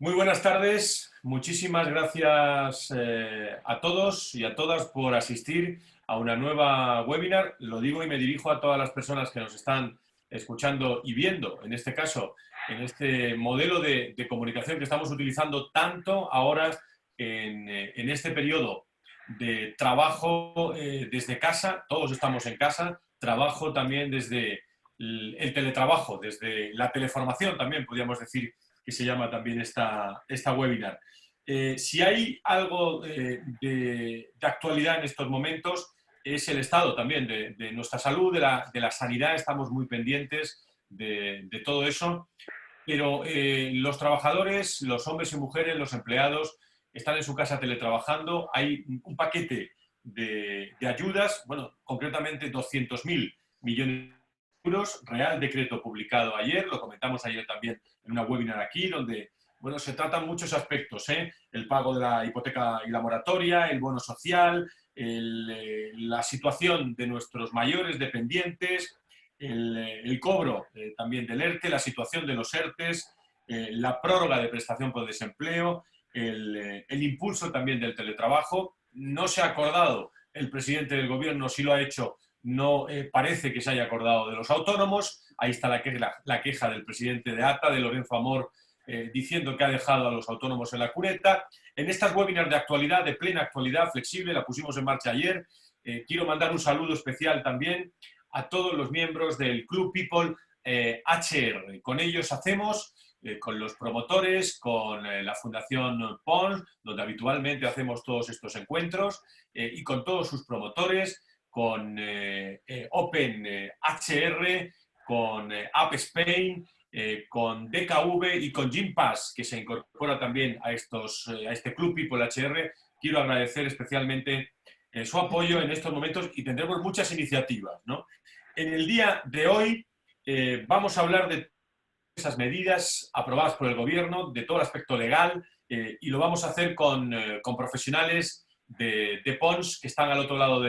Muy buenas tardes, muchísimas gracias a todos y a todas por asistir a una nueva webinar. Lo digo y me dirijo a todas las personas que nos están escuchando y viendo, en este caso, en este modelo de comunicación que estamos utilizando tanto ahora en este periodo de trabajo desde casa. Todos estamos en casa, trabajo también desde el teletrabajo, desde la teleformación también, podríamos decir que se llama también esta webinar. Si hay algo de actualidad en estos momentos, es el estado también de nuestra salud, de la sanidad. Estamos muy pendientes de todo eso, pero los trabajadores, los hombres y mujeres, los empleados, están en su casa teletrabajando. Hay un paquete de ayudas, bueno, concretamente 200.000 millones de euros, Real Decreto publicado ayer, lo comentamos ayer también en una webinar aquí, donde bueno, se tratan muchos aspectos, ¿eh? El pago de la hipoteca y la moratoria, el bono social, la situación de nuestros mayores dependientes, el cobro también del ERTE, la situación de los ERTES, la prórroga de prestación por desempleo, el impulso también del teletrabajo. No se ha acordado el presidente del gobierno, si lo ha hecho, no parece que se haya acordado de los autónomos. Ahí está la queja del presidente de ATA, de Lorenzo Amor, diciendo que ha dejado a los autónomos en la cuneta. En estas webinars de actualidad, de plena actualidad, flexible, la pusimos en marcha ayer. Quiero mandar un saludo especial también a todos los miembros del Club People HR. Con ellos hacemos, con los promotores, con la Fundación PONS, donde habitualmente hacemos todos estos encuentros, y con todos sus promotores, con Open HR, con App Spain, con DKV y con Gympass, que se incorpora también a este Club People HR. Quiero agradecer especialmente su apoyo en estos momentos y tendremos muchas iniciativas, ¿no? En el día de hoy vamos a hablar de esas medidas aprobadas por el gobierno, de todo el aspecto legal, y lo vamos a hacer con profesionales de PONS que están al otro lado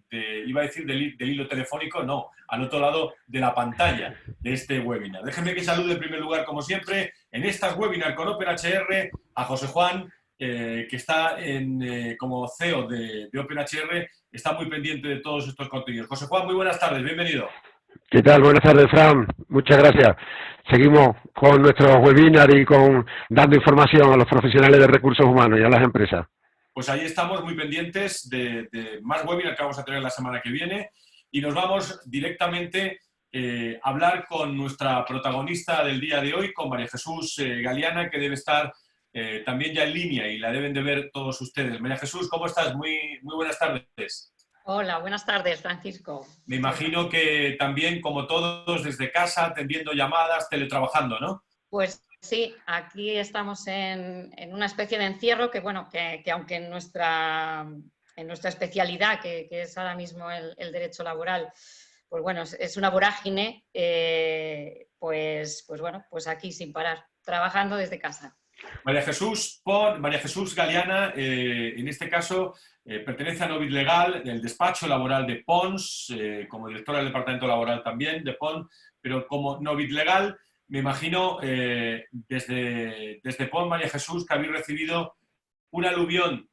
iba a decir del hilo telefónico, no, al otro lado de la pantalla de este webinar. Déjenme que salude en primer lugar, como siempre, en estas webinars con OpenHR a José Juan, que está como CEO de OpenHR, está muy pendiente de todos estos contenidos. José Juan, muy buenas tardes, bienvenido. ¿Qué tal? Buenas tardes, Fran. Muchas gracias. Seguimos con nuestros webinars y dando información a los profesionales de recursos humanos y a las empresas. Pues ahí estamos muy pendientes de más webinars que vamos a tener la semana que viene y nos vamos directamente a hablar con nuestra protagonista del día de hoy, con María Jesús Galeana, que debe estar también ya en línea y la deben de ver todos ustedes. María Jesús, ¿cómo estás? Muy buenas tardes. Hola, buenas tardes, Francisco. Me imagino que también, como todos, desde casa, atendiendo llamadas, teletrabajando, ¿no? Pues sí, aquí estamos en una especie de encierro que, bueno, que aunque en nuestra especialidad, que es ahora mismo el derecho laboral, pues bueno, es una vorágine, pues bueno, pues aquí sin parar, trabajando desde casa. María Jesús Galeana, en este caso, pertenece a Novit Legal, el despacho laboral de PONS, como directora del departamento laboral también de PONS, pero como Novit Legal, me imagino, desde PONS, María Jesús, que habéis recibido un aluvión,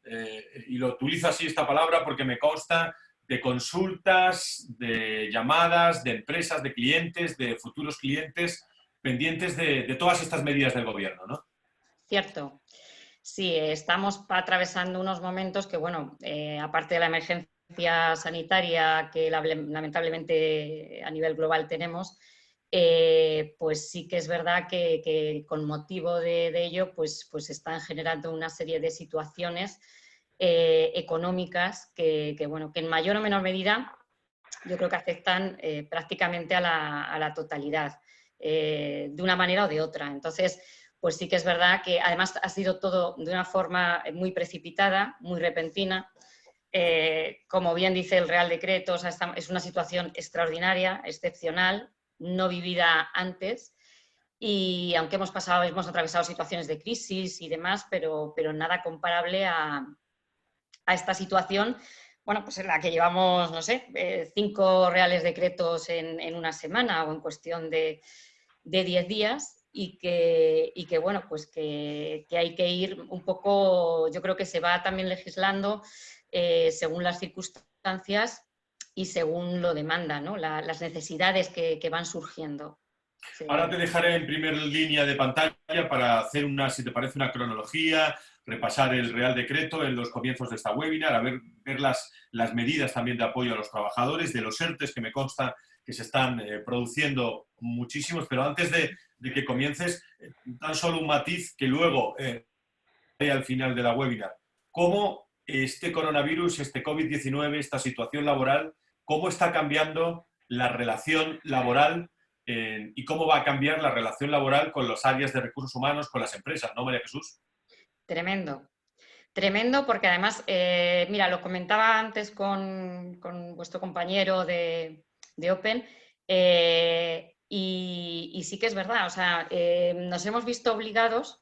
y lo utilizo así esta palabra porque me consta, de consultas, de llamadas, de empresas, de clientes, de futuros clientes, pendientes de todas estas medidas del gobierno, ¿no? Cierto. Sí, estamos atravesando unos momentos que, bueno, aparte de la emergencia sanitaria que lamentablemente a nivel global tenemos, pues sí que es verdad que con motivo de ello pues están generando una serie de situaciones económicas bueno, que en mayor o menor medida yo creo que afectan prácticamente a la totalidad, de una manera o de otra. Entonces, pues sí que es verdad que además ha sido todo de una forma muy precipitada, muy repentina. Como bien dice el Real Decreto, o sea, es una situación extraordinaria, excepcional, no vivida antes. Y aunque hemos atravesado situaciones de crisis y demás, pero nada comparable a esta situación, bueno, pues en la que llevamos, no sé, 5 reales decretos en una semana o en cuestión de 10 días. bueno, pues que hay que ir un poco, yo creo que se va también legislando según las circunstancias y según lo demanda, ¿no? Las necesidades que van surgiendo. Sí. Ahora te dejaré en primer línea de pantalla para hacer si te parece, una cronología, repasar el Real Decreto en los comienzos de esta webinar, ver las medidas también de apoyo a los trabajadores, de los ERTEs que me consta que se están produciendo muchísimos, pero antes de que comiences, tan solo un matiz que luego al final de la webinar. ¿Cómo este coronavirus, este COVID-19, esta situación laboral, cómo está cambiando la relación laboral y cómo va a cambiar la relación laboral con las áreas de recursos humanos, con las empresas, ¿no, María Jesús? Tremendo. Tremendo porque además, mira, lo comentaba antes con vuestro compañero de Open y sí que es verdad, o sea, nos hemos visto obligados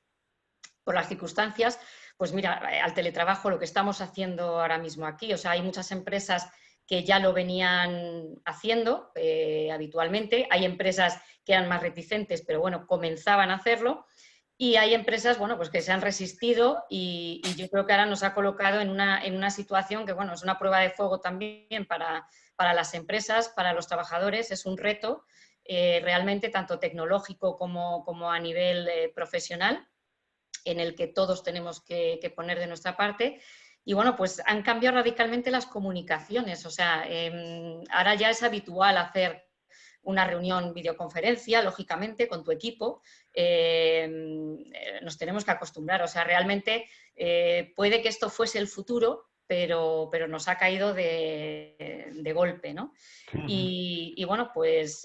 por las circunstancias, pues mira, al teletrabajo, lo que estamos haciendo ahora mismo aquí, o sea, hay muchas empresas que ya lo venían haciendo habitualmente, hay empresas que eran más reticentes, pero bueno, comenzaban a hacerlo. Y hay empresas, bueno, pues que se han resistido y yo creo que ahora nos ha colocado en una situación que, bueno, es una prueba de fuego también para las empresas, para los trabajadores, es un reto realmente tanto tecnológico como a nivel profesional, en el que todos tenemos que poner de nuestra parte. Y bueno, pues han cambiado radicalmente las comunicaciones, o sea, ahora ya es habitual hacer una reunión videoconferencia, lógicamente, con tu equipo. Nos tenemos que acostumbrar, o sea, realmente puede que esto fuese el futuro, pero nos ha caído de golpe, ¿no? Y bueno, pues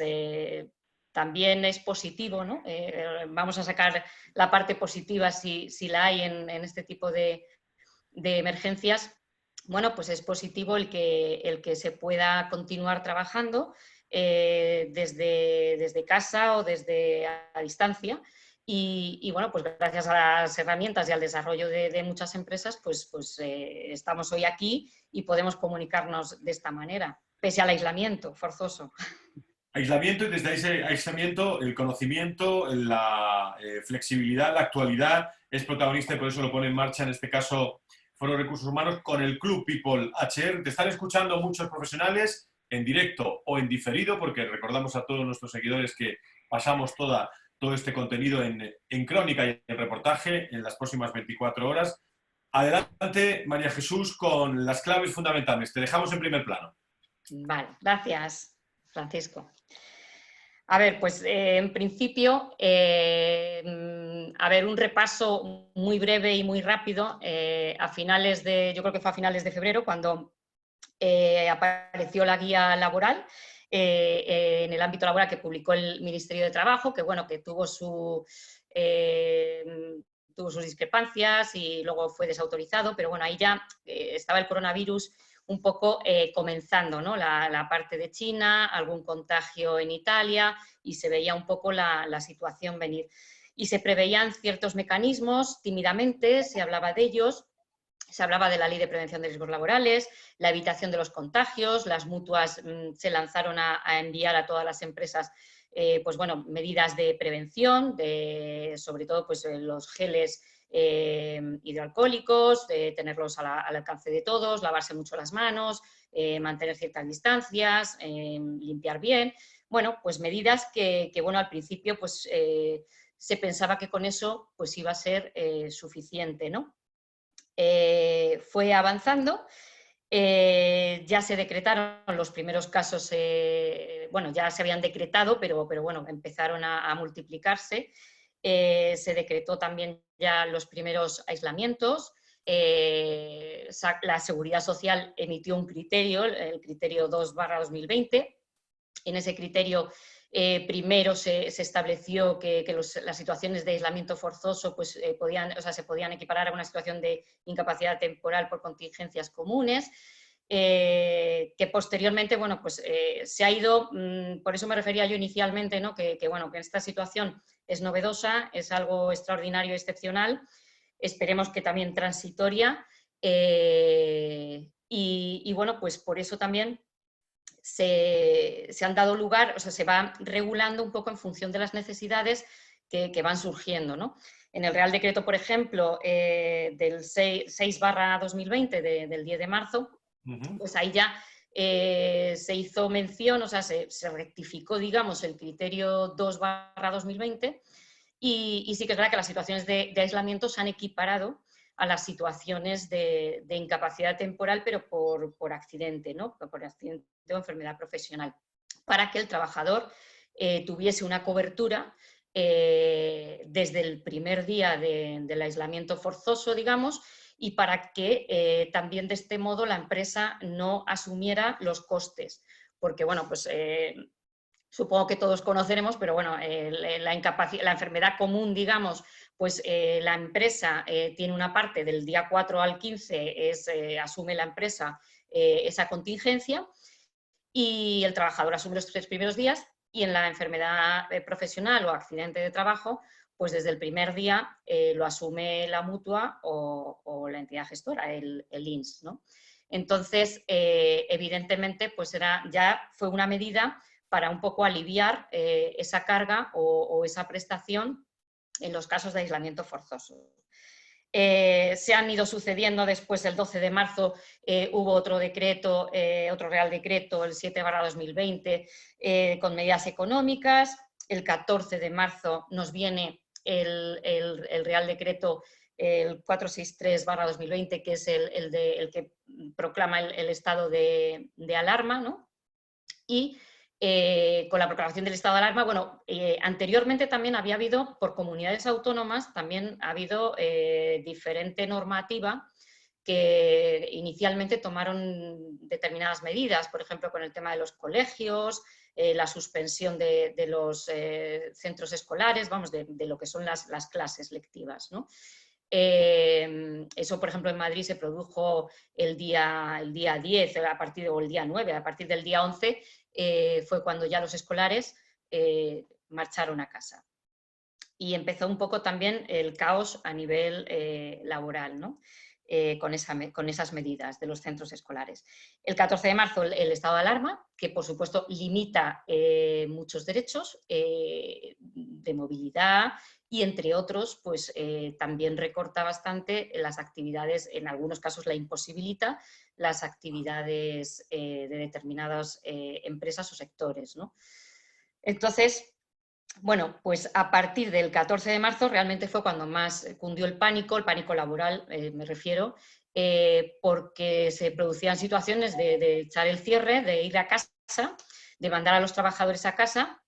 también es positivo, ¿no? Vamos a sacar la parte positiva si la hay en este tipo de emergencias. Bueno, pues es positivo el que se pueda continuar trabajando desde casa o desde a distancia. Y bueno, pues gracias a las herramientas y al desarrollo de muchas empresas, pues estamos hoy aquí y podemos comunicarnos de esta manera, pese al aislamiento forzoso. Aislamiento, y desde ese aislamiento el conocimiento, la flexibilidad, la actualidad es protagonista y por eso lo pone en marcha, en este caso, Foro de Recursos Humanos con el Club People HR. Te están escuchando muchos profesionales en directo o en diferido, porque recordamos a todos nuestros seguidores que pasamos todo este contenido en crónica y en reportaje en las próximas 24 horas. Adelante, María Jesús, con las claves fundamentales. Te dejamos en primer plano. Vale, gracias, Francisco. A ver, pues en principio, a ver, un repaso muy breve y muy rápido. Yo creo que fue a finales de febrero cuando apareció la guía laboral en el ámbito laboral que publicó el Ministerio de Trabajo, que bueno, que tuvo sus discrepancias y luego fue desautorizado, pero bueno, ahí ya estaba el coronavirus un poco comenzando, ¿no? La parte de China, algún contagio en Italia y se veía un poco la situación venir. Y se preveían ciertos mecanismos, tímidamente se hablaba de ellos, se hablaba de la Ley de Prevención de Riesgos Laborales, la evitación de los contagios, las mutuas se lanzaron a enviar a todas las empresas pues bueno, medidas de prevención, sobre todo pues, los geles hidroalcohólicos, tenerlos al alcance de todos, lavarse mucho las manos, mantener ciertas distancias, limpiar bien. Bueno, pues medidas que bueno, al principio pues, se pensaba que con eso pues, iba a ser suficiente, ¿no? Fue avanzando. Ya se decretaron los primeros casos, bueno, ya se habían decretado, pero bueno, empezaron a multiplicarse. Se decretó también ya los primeros aislamientos. La Seguridad Social emitió un criterio, el criterio 2/2020. En ese criterio primero se estableció que las situaciones de aislamiento forzoso pues, se podían equiparar a una situación de incapacidad temporal por contingencias comunes, que posteriormente bueno, pues, se ha ido, por eso me refería yo inicialmente, ¿no? Bueno, que esta situación es novedosa, es algo extraordinario y excepcional, esperemos que también transitoria, y bueno, pues por eso también se han dado lugar, o sea, se va regulando un poco en función de las necesidades que van surgiendo, ¿no? En el Real Decreto, por ejemplo, del 6/2020, del 10 de marzo, pues ahí ya se hizo mención, o sea, se rectificó, digamos, el criterio 2/2020 y sí que es verdad que las situaciones de aislamiento se han equiparado a las situaciones de incapacidad temporal, pero por accidente, ¿no? Por accidente o enfermedad profesional, para que el trabajador tuviese una cobertura desde el primer día del aislamiento forzoso, digamos, y para que también de este modo la empresa no asumiera los costes. Porque, bueno, pues supongo que todos conoceremos, pero bueno, la enfermedad común, digamos, pues la empresa tiene una parte del día 4 al 15, asume la empresa esa contingencia y el trabajador asume los 3 primeros días, y en la enfermedad profesional o accidente de trabajo, pues desde el primer día lo asume la mutua o la entidad gestora, el INS, ¿no? Entonces, evidentemente, pues ya fue una medida para un poco aliviar esa carga o esa prestación en los casos de aislamiento forzoso. Se han ido sucediendo después, el 12 de marzo hubo otro decreto, otro Real Decreto, el 7/2020, con medidas económicas. El 14 de marzo nos viene el Real Decreto, el 463/2020, que es el que proclama el estado de alarma, ¿no? Y con la proclamación del estado de alarma, bueno, anteriormente también había habido, por comunidades autónomas, también ha habido diferente normativa que inicialmente tomaron determinadas medidas, por ejemplo, con el tema de los colegios, la suspensión de los centros escolares, vamos, de lo que son las clases lectivas, ¿no? Eso, por ejemplo, en Madrid se produjo el día 10, o el día 9, a partir del día 11 fue cuando ya los escolares marcharon a casa. Y empezó un poco también el caos a nivel laboral, ¿no? Con esas medidas de los centros escolares. El 14 de marzo el estado de alarma, que por supuesto limita muchos derechos de movilidad y, entre otros, pues también recorta bastante las actividades, en algunos casos la imposibilita, las actividades de determinadas empresas o sectores, ¿no? Entonces, bueno, pues a partir del 14 de marzo realmente fue cuando más cundió el pánico laboral, me refiero, porque se producían situaciones de echar el cierre, de ir a casa, de mandar a los trabajadores a casa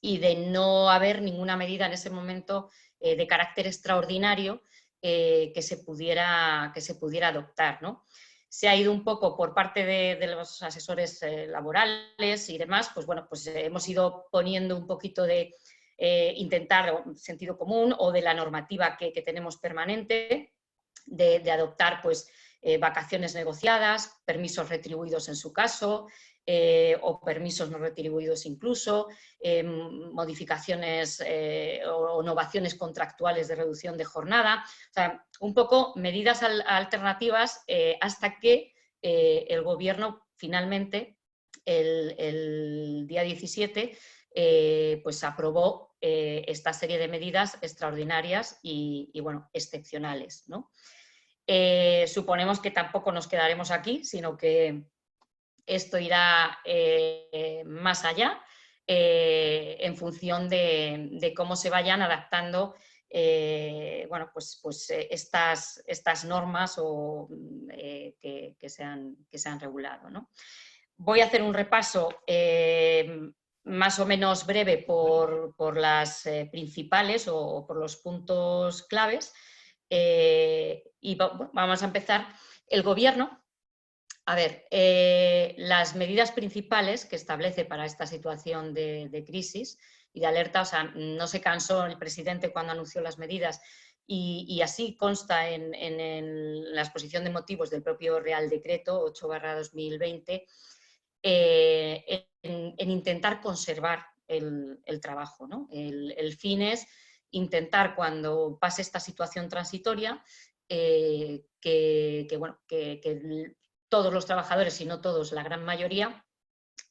y de no haber ninguna medida en ese momento de carácter extraordinario que se pudiera adoptar, ¿no? Se ha ido un poco por parte de los asesores laborales y demás, pues bueno, pues hemos ido poniendo un poquito de intentar sentido común o de la normativa que tenemos permanente, de adoptar pues vacaciones negociadas, permisos retribuidos en su caso, o permisos no retribuidos incluso, modificaciones o innovaciones contractuales de reducción de jornada, o sea, un poco medidas alternativas hasta que el Gobierno finalmente el día 17 pues aprobó esta serie de medidas extraordinarias y bueno, excepcionales, ¿no? Suponemos que tampoco nos quedaremos aquí, sino que esto irá más allá en función de cómo se vayan adaptando bueno, pues estas normas que se han regulado, ¿no? Voy a hacer un repaso más o menos breve por las principales o por los puntos claves y vamos a empezar. El Gobierno, a ver, las medidas principales que establece para esta situación de crisis y de alerta, o sea, no se cansó el presidente cuando anunció las medidas y así consta en la exposición de motivos del propio Real Decreto 8/2020, en intentar conservar el trabajo, ¿no? El fin es intentar, cuando pase esta situación transitoria, que todos los trabajadores, si no todos, la gran mayoría,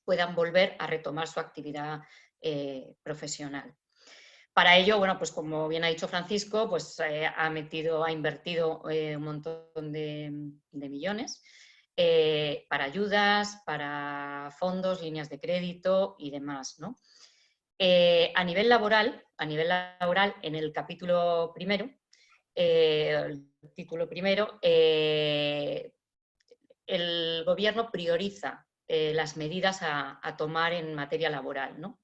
puedan volver a retomar su actividad profesional. Para ello, bueno, pues como bien ha dicho Francisco, pues ha invertido un montón de millones para ayudas, para fondos, líneas de crédito y demás, ¿no? A nivel laboral, en el capítulo primero, el título primero, el gobierno prioriza las medidas a tomar en materia laboral, ¿no?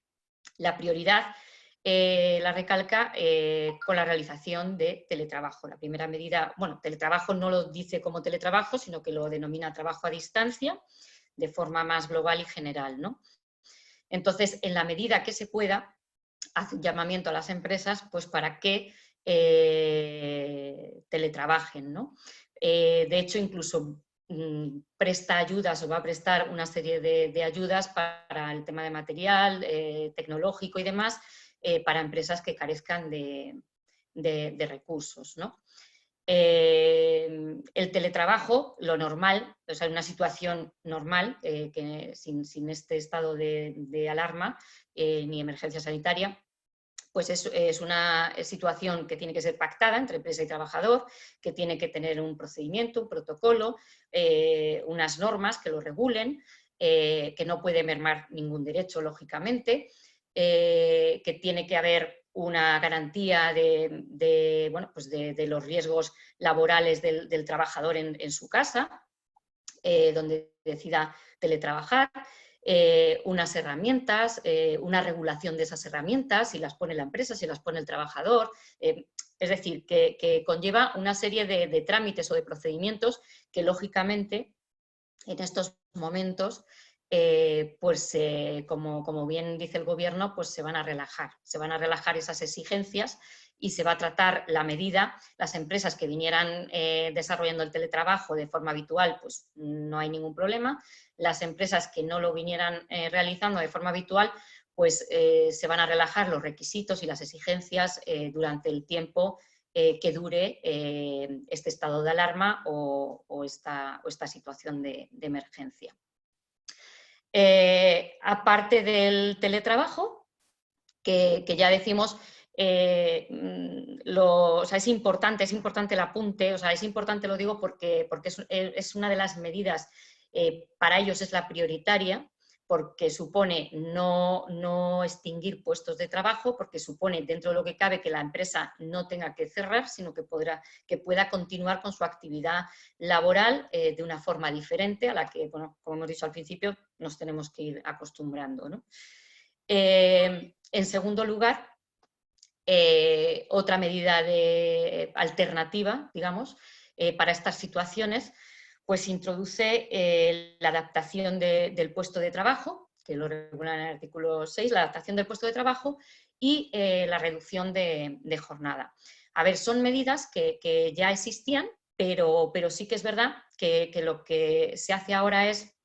La prioridad la recalca con la realización de teletrabajo. La primera medida, bueno, teletrabajo no lo dice como teletrabajo, sino que lo denomina trabajo a distancia de forma más global y general, ¿no? Entonces, en la medida que se pueda, hace un llamamiento a las empresas pues, para que teletrabajen, ¿no? De hecho, incluso presta ayudas o va a prestar una serie de ayudas para el tema de material tecnológico y demás para empresas que carezcan de recursos, ¿no? El teletrabajo, lo normal, o sea, una situación normal, que sin este estado de alarma ni emergencia sanitaria, pues es una situación que tiene que ser pactada entre empresa y trabajador, que tiene que tener un procedimiento, un protocolo, unas normas que lo regulen, que no puede mermar ningún derecho, lógicamente, que tiene que haber una garantía bueno, pues de los riesgos laborales del trabajador en su casa, donde decida teletrabajar, unas herramientas, una regulación de esas herramientas, si las pone la empresa, si las pone el trabajador. Es decir, que conlleva una serie de trámites o de procedimientos que, lógicamente, en estos momentos, pues como bien dice el gobierno, pues se van a relajar esas exigencias y se va a tratar la medida. Las empresas que vinieran desarrollando el teletrabajo de forma habitual, pues no hay ningún problema. Las empresas que no lo vinieran realizando de forma habitual, pues se van a relajar los requisitos y las exigencias durante el tiempo que dure este estado de alarma o esta situación de emergencia. Aparte del teletrabajo, que ya decimos, o sea, es importante el apunte, o sea, es importante, lo digo porque es una de las medidas, para ellos es la prioritaria, porque supone no extinguir puestos de trabajo, porque supone, dentro de lo que cabe, que la empresa no tenga que cerrar, sino que pueda continuar con su actividad laboral de una forma diferente a la que, bueno, como hemos dicho al principio, nos tenemos que ir acostumbrando, ¿no? En segundo lugar, otra medida alternativa, digamos, para estas situaciones, pues introduce la adaptación del puesto de trabajo, que lo regula en el artículo 6, la adaptación del puesto de trabajo y la reducción de jornada. A ver, son medidas que ya existían, pero sí que es verdad que lo que se hace ahora es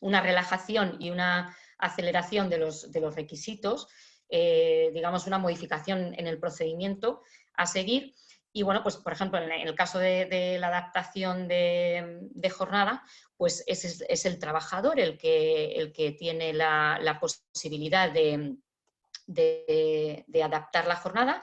una relajación y una aceleración de los requisitos, digamos una modificación en el procedimiento a seguir. Y bueno, pues por ejemplo, en el caso de la adaptación de jornada, pues es el trabajador el que tiene la posibilidad de adaptar la jornada,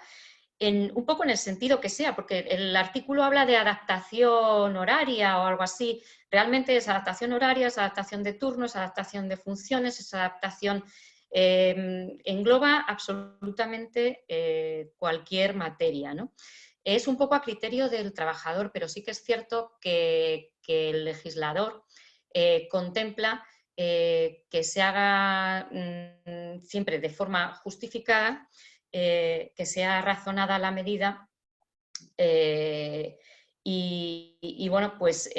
un poco en el sentido que sea, porque el artículo habla de adaptación horaria o algo así. Realmente es adaptación horaria, es adaptación de turnos, es adaptación de funciones, es adaptación, engloba absolutamente cualquier materia, ¿no? Es un poco a criterio del trabajador, pero sí que es cierto que el legislador contempla que se haga siempre de forma justificada, que sea razonada la medida y bueno, pues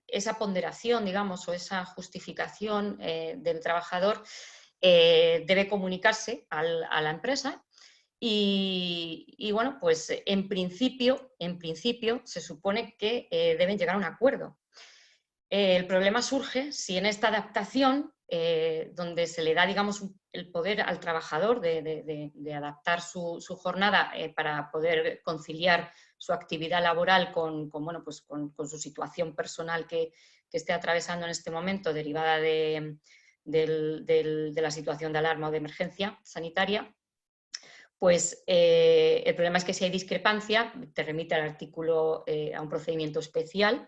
esa ponderación, digamos, o esa justificación del trabajador debe comunicarse a la empresa y bueno, pues en principio se supone que deben llegar a un acuerdo. El problema surge si en esta adaptación, donde se le da, digamos, el poder al trabajador de adaptar su jornada para poder conciliar su actividad laboral bueno, pues con su situación personal que esté atravesando en este momento derivada de la situación de alarma o de emergencia sanitaria, pues el problema es que si hay discrepancia, te remite al artículo, a un procedimiento especial,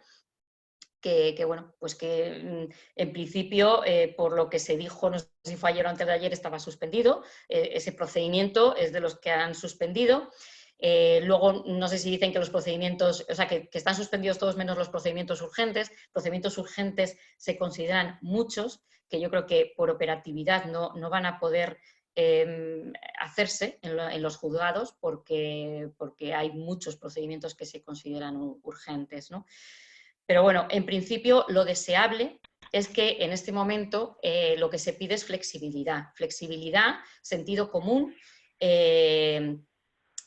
bueno, pues que en principio, por lo que se dijo, no sé si fue ayer o antes de ayer, estaba suspendido. Ese procedimiento es de los que han suspendido. Luego, no sé si dicen que los procedimientos, o sea, que están suspendidos todos menos los procedimientos urgentes. Procedimientos urgentes se consideran muchos, que yo creo que por operatividad no van a poder hacerse en los juzgados porque hay muchos procedimientos que se consideran urgentes, ¿no? Pero bueno, en principio lo deseable es que en este momento lo que se pide es flexibilidad. Flexibilidad, sentido común,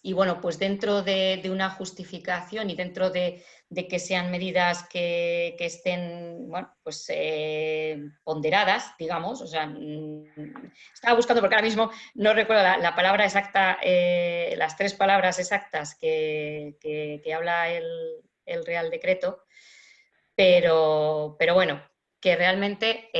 y bueno, pues dentro de una justificación y dentro de que sean medidas que estén, bueno, pues ponderadas, digamos. O sea, estaba buscando porque ahora mismo no recuerdo la palabra exacta, las 3 palabras exactas que habla el Real Decreto, pero bueno, que realmente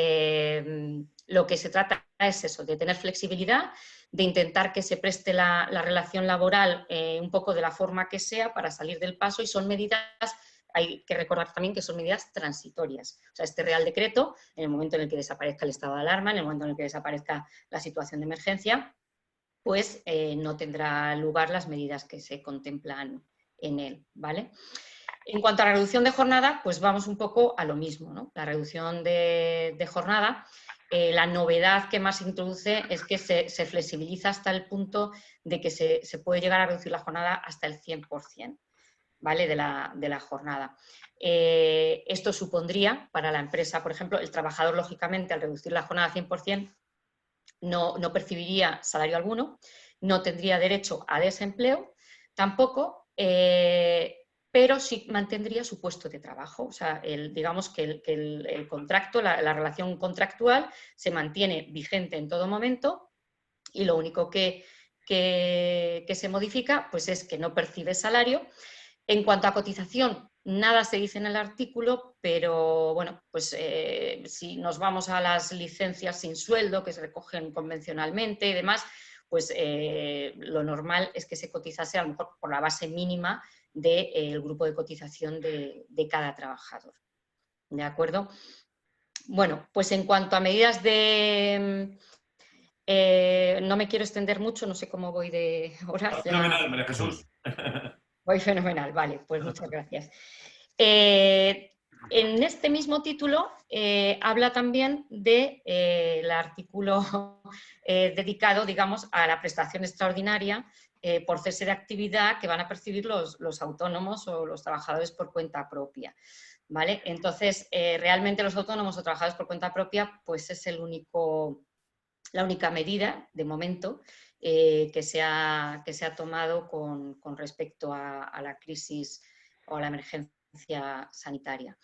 lo que se trata es eso, de tener flexibilidad, de intentar que se preste la relación laboral un poco de la forma que sea para salir del paso, y son medidas, hay que recordar también que son medidas transitorias. O sea, este Real Decreto, en el momento en el que desaparezca el estado de alarma, en el momento en el que desaparezca la situación de emergencia, pues no tendrá lugar las medidas que se contemplan en él, ¿vale? En cuanto a la reducción de jornada, pues vamos un poco a lo mismo, ¿no? La reducción de jornada, la novedad que más introduce es que se flexibiliza hasta el punto de que se puede llegar a reducir la jornada hasta el 100%, ¿vale? de la jornada. Esto supondría para la empresa, por ejemplo, el trabajador, lógicamente, al reducir la jornada al 100%, no percibiría salario alguno, no tendría derecho a desempleo, tampoco, pero sí mantendría su puesto de trabajo. O sea, digamos que el contrato, la relación contractual se mantiene vigente en todo momento, y lo único que se modifica, pues, es que no percibe salario. En cuanto a cotización, nada se dice en el artículo, pero bueno, pues si nos vamos a las licencias sin sueldo que se recogen convencionalmente y demás, pues lo normal es que se cotizase a lo mejor por la base mínima del grupo de cotización de cada trabajador. ¿De acuerdo? Bueno, pues en cuanto a medidas de... no me quiero extender mucho, no sé cómo voy de horas. Fenomenal, María Jesús. Voy fenomenal, vale, pues muchas gracias. En este mismo título habla también del artículo dedicado, digamos, a la prestación extraordinaria por cese de actividad que van a percibir los autónomos o los trabajadores por cuenta propia, ¿vale? Entonces, realmente los autónomos o trabajadores por cuenta propia, pues es la única medida, de momento, que se ha tomado con respecto a la crisis o a la emergencia sanitaria.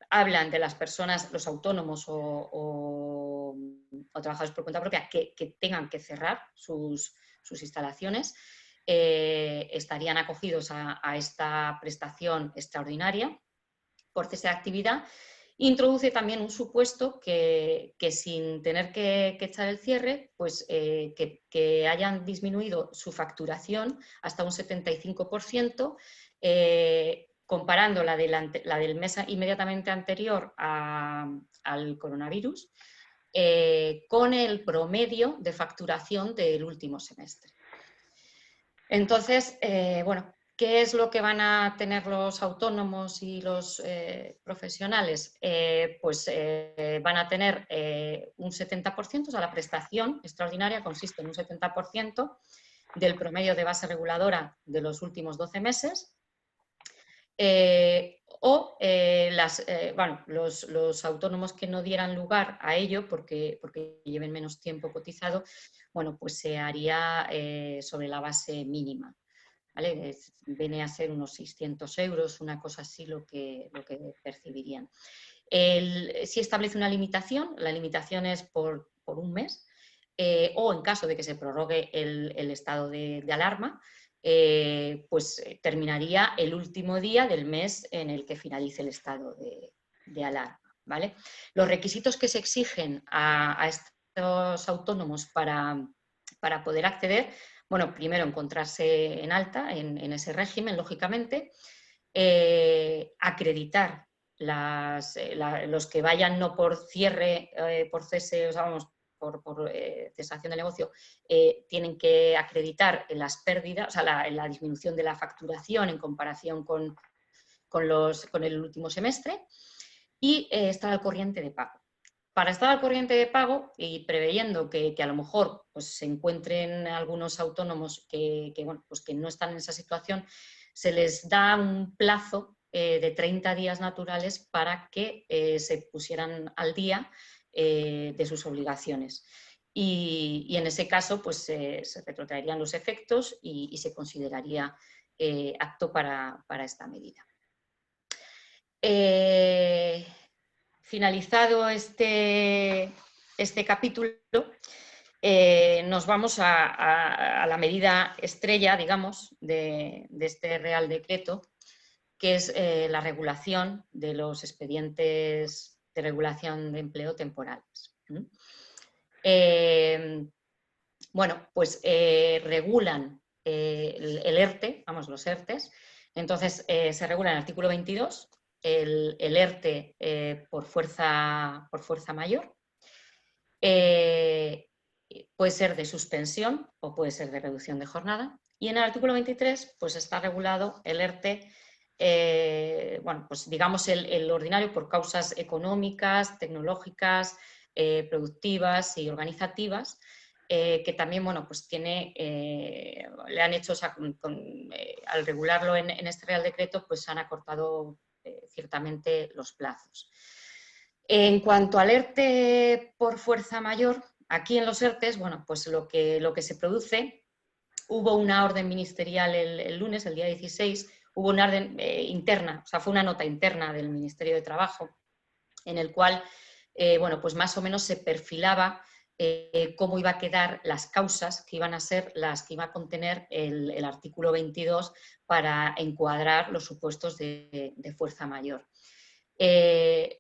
Hablan de las personas, los autónomos o trabajadores por cuenta propia que tengan que cerrar sus instalaciones, estarían acogidos a esta prestación extraordinaria por cese de actividad. Introduce también un supuesto que sin tener que echar el cierre, pues que hayan disminuido su facturación hasta un 75%, comparando la del mes inmediatamente anterior al coronavirus, con el promedio de facturación del último semestre. Entonces, bueno, ¿qué es lo que van a tener los autónomos y los profesionales? Pues van a tener un 70%, o sea, la prestación extraordinaria consiste en un 70% del promedio de base reguladora de los últimos 12 meses, bueno, los autónomos que no dieran lugar a ello porque lleven menos tiempo cotizado, bueno, pues se haría sobre la base mínima, ¿vale? Viene a ser unos 600 euros, una cosa así lo que percibirían. Sí establece una limitación, la limitación es por un mes, o en caso de que se prorrogue el estado de alarma, pues terminaría el último día del mes en el que finalice el estado de alarma, ¿vale? Los requisitos que se exigen a estos autónomos para para poder acceder, bueno, primero encontrarse en alta en ese régimen, lógicamente, acreditar los que vayan no por cierre, por cese, o sea, vamos, por cesación del negocio, tienen que acreditar las pérdidas, o sea, la disminución de la facturación en comparación con el último semestre, y estar al corriente de pago. Para estar al corriente de pago y preveyendo que a lo mejor pues, se encuentren algunos autónomos bueno, pues que no están en esa situación, se les da un plazo de 30 días naturales para que se pusieran al día de sus obligaciones. Y en ese caso pues, se retrotraerían los efectos y se consideraría apto para esta medida. Finalizado este capítulo, nos vamos a la medida estrella, digamos, de este Real Decreto, que es la regulación de los expedientes de regulación de empleo temporales. Bueno, pues regulan el ERTE, vamos, los ERTES. Entonces, se regula en el artículo 22 el ERTE por fuerza mayor. Puede ser de suspensión o puede ser de reducción de jornada. Y en el artículo 23 pues está regulado el ERTE, bueno, pues digamos el ordinario por causas económicas, tecnológicas, productivas y organizativas, que también, bueno, pues tiene, le han hecho, o sea, al regularlo en este Real Decreto, pues han acortado ciertamente los plazos. En cuanto al ERTE por fuerza mayor, aquí en los ERTEs, bueno, pues lo que se produce, hubo una orden ministerial el lunes, el día 16, hubo una orden interna, o sea, fue una nota interna del Ministerio de Trabajo, en el cual, bueno, pues más o menos se perfilaba cómo iba a quedar las causas que iban a ser las que iba a contener el artículo 22 para encuadrar los supuestos de fuerza mayor.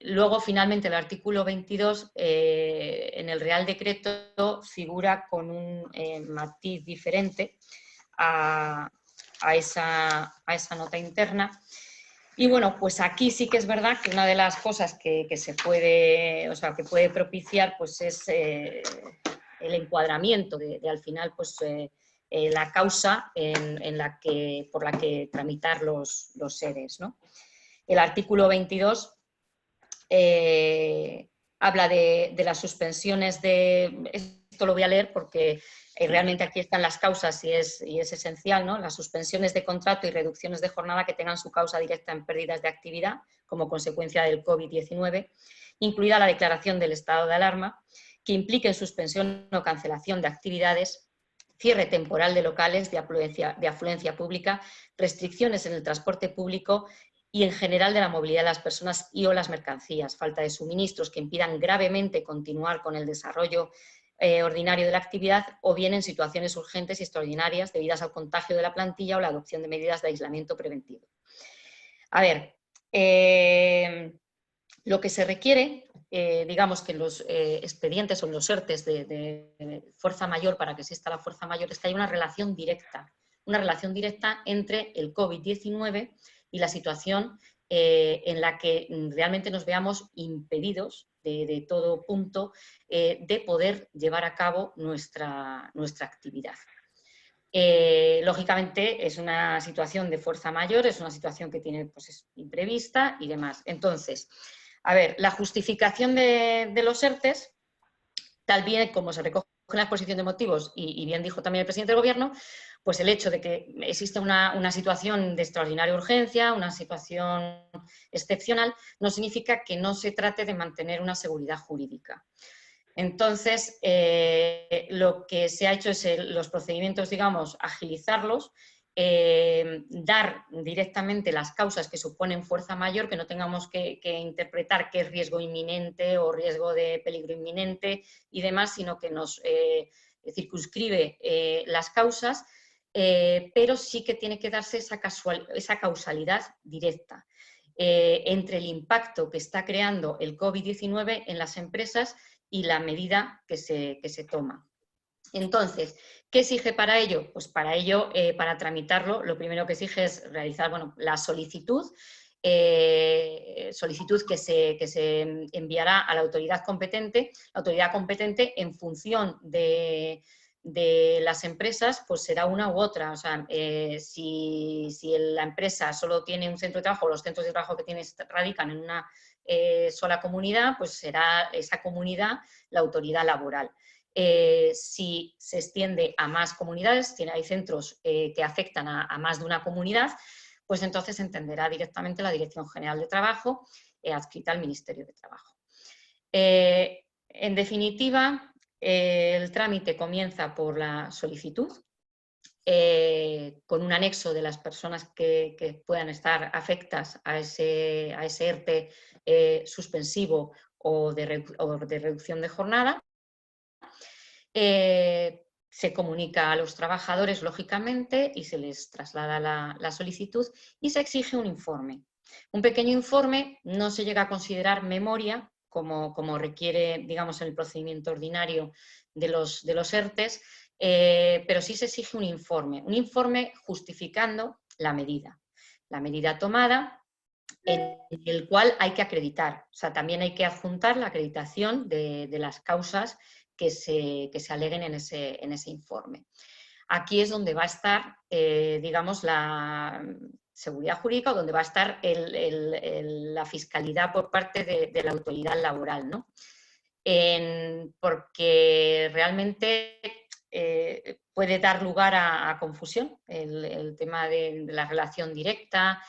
Luego, finalmente, el artículo 22 en el Real Decreto figura con un matiz diferente a esa nota interna. Y bueno, pues aquí sí que es verdad que una de las cosas que se puede, o sea, que puede propiciar, pues es el encuadramiento de al final, pues la causa por la que tramitar los seres, ¿no? El artículo 22 habla de las suspensiones de... Esto lo voy a leer porque realmente aquí están las causas y es esencial, ¿no? Las suspensiones de contrato y reducciones de jornada que tengan su causa directa en pérdidas de actividad como consecuencia del COVID-19, incluida la declaración del estado de alarma, que impliquen suspensión o cancelación de actividades, cierre temporal de locales de afluencia pública, restricciones en el transporte público y en general de la movilidad de las personas y o las mercancías, falta de suministros que impidan gravemente continuar con el desarrollo ordinario de la actividad, o bien en situaciones urgentes y extraordinarias debidas al contagio de la plantilla o la adopción de medidas de aislamiento preventivo. A ver, lo que se requiere, digamos que en los expedientes o en los ERTEs de fuerza mayor, para que exista la fuerza mayor, es que hay una relación directa entre el COVID-19 y la situación en la que realmente nos veamos impedidos de todo punto de poder llevar a cabo nuestra actividad. Lógicamente es una situación de fuerza mayor, es una situación que tiene, pues, es imprevista y demás. Entonces, a ver, la justificación de los ERTEs, tal bien como se recoge en la exposición de motivos y bien dijo también el presidente del Gobierno, pues el hecho de que existe una situación de extraordinaria urgencia, una situación excepcional, no significa que no se trate de mantener una seguridad jurídica. Entonces, lo que se ha hecho es los procedimientos, digamos, agilizarlos, dar directamente las causas que suponen fuerza mayor, que no tengamos que interpretar qué es riesgo inminente o riesgo de peligro inminente y demás, sino que nos circunscribe las causas, pero sí que tiene que darse esa causalidad directa entre el impacto que está creando el COVID-19 en las empresas y la medida que se toma. Entonces, ¿qué exige para ello? Pues para ello, para tramitarlo, lo primero que exige es realizar, bueno, la solicitud, solicitud que se enviará a la autoridad competente. La autoridad competente, en función de las empresas, pues será una u otra. O sea, si la empresa solo tiene un centro de trabajo, los centros de trabajo que tiene radican en una sola comunidad, pues será esa comunidad la autoridad laboral. Si se extiende a más comunidades, hay centros que afectan a más de una comunidad, pues entonces entenderá directamente la Dirección General de Trabajo adscrita al Ministerio de Trabajo. En definitiva, el trámite comienza por la solicitud, con un anexo de las personas que puedan estar afectas a ese ERTE suspensivo o de reducción de jornada. Se comunica a los trabajadores, lógicamente, y se les traslada la solicitud y se exige un informe. Un pequeño informe no se llega a considerar memoria, como requiere, digamos, en el procedimiento ordinario de los ERTEs, pero sí se exige un informe justificando la medida tomada, en el cual hay que acreditar. O sea, también hay que adjuntar la acreditación de las causas que se aleguen en ese informe. Aquí es donde va a estar, digamos, la seguridad jurídica, donde va a estar la fiscalidad por parte de la autoridad laboral, ¿no? Porque realmente puede dar lugar a confusión el tema de la relación directa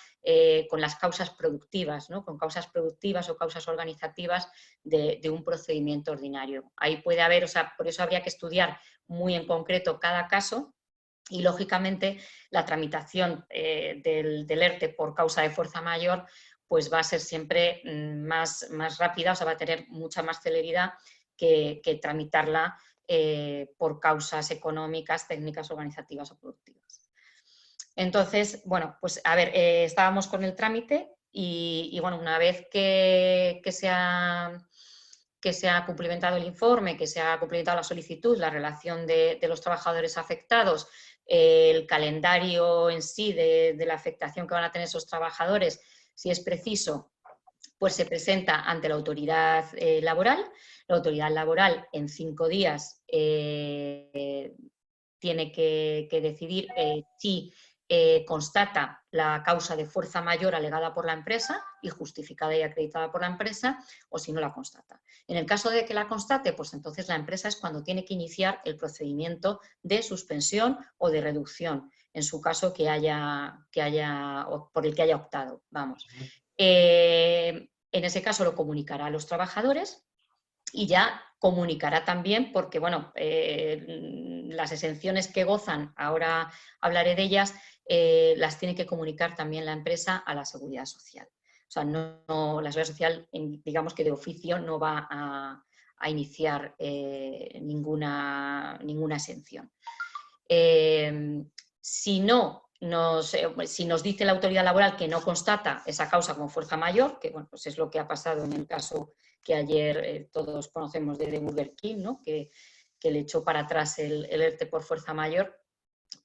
con las causas productivas, ¿no? Con causas productivas o causas organizativas de un procedimiento ordinario. Ahí puede haber, o sea, por eso habría que estudiar muy en concreto cada caso y, lógicamente, la tramitación del ERTE por causa de fuerza mayor pues va a ser siempre más rápida, o sea, va a tener mucha más celeridad que tramitarla por causas económicas, técnicas, organizativas o productivas. Entonces, bueno, pues a ver, estábamos con el trámite y bueno, una vez que se ha cumplimentado el informe, que se ha cumplimentado la solicitud, la relación de los trabajadores afectados, el calendario en sí de la afectación que van a tener esos trabajadores, si es preciso, pues se presenta ante la autoridad laboral. La autoridad laboral en 5 días tiene que decidir si constata la causa de fuerza mayor alegada por la empresa y justificada y acreditada por la empresa, o si no la constata. En el caso de que la constate, pues entonces la empresa es cuando tiene que iniciar el procedimiento de suspensión o de reducción, en su caso por el que haya optado. Vamos. En ese caso lo comunicará a los trabajadores y ya comunicará también, porque bueno, las exenciones que gozan, ahora hablaré de ellas, las tiene que comunicar también la empresa a la Seguridad Social. O sea, no, la Seguridad Social, digamos que de oficio, no va a iniciar ninguna exención. Si nos dice la autoridad laboral que no constata esa causa como fuerza mayor, que bueno, pues es lo que ha pasado en el caso que ayer todos conocemos de Burger King, ¿no? que le echó para atrás el ERTE por fuerza mayor,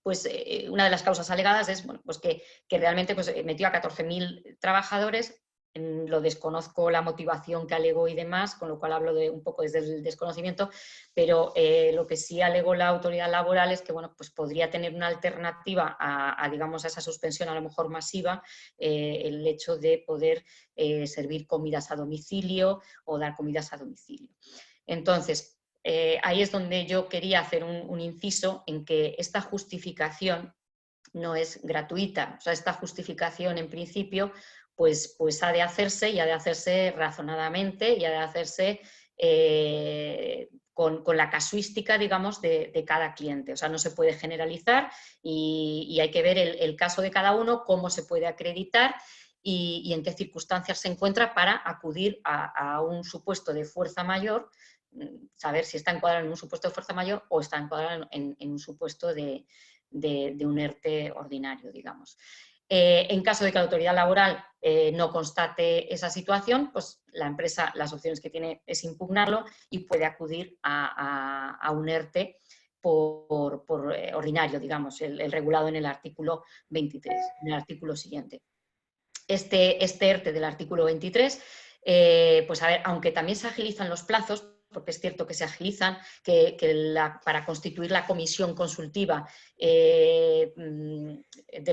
pues una de las causas alegadas es bueno, pues que realmente pues, metió a 14.000 trabajadores. Lo desconozco la motivación que alegó y demás, con lo cual hablo un poco desde el desconocimiento, pero lo que sí alegó la autoridad laboral es que bueno, pues podría tener una alternativa digamos, a esa suspensión a lo mejor masiva, el hecho de poder servir comidas a domicilio o dar comidas a domicilio. Entonces, ahí es donde yo quería hacer un inciso en que esta justificación no es gratuita. O sea, esta justificación en principio pues ha de hacerse y ha de hacerse razonadamente y ha de hacerse con la casuística, digamos, de cada cliente. O sea, no se puede generalizar y hay que ver el caso de cada uno, cómo se puede acreditar y en qué circunstancias se encuentra para acudir a un supuesto de fuerza mayor, saber si está encuadrado en un supuesto de fuerza mayor o está encuadrado en un supuesto de un ERTE ordinario, digamos. En caso de que la autoridad laboral no constate esa situación, pues la empresa, las opciones que tiene es impugnarlo y puede acudir a un ERTE ordinario, digamos, el regulado en el artículo 23, en el artículo siguiente. Este ERTE del artículo 23, pues a ver, aunque también se agilizan los plazos, porque es cierto que se agilizan, para constituir la comisión consultiva de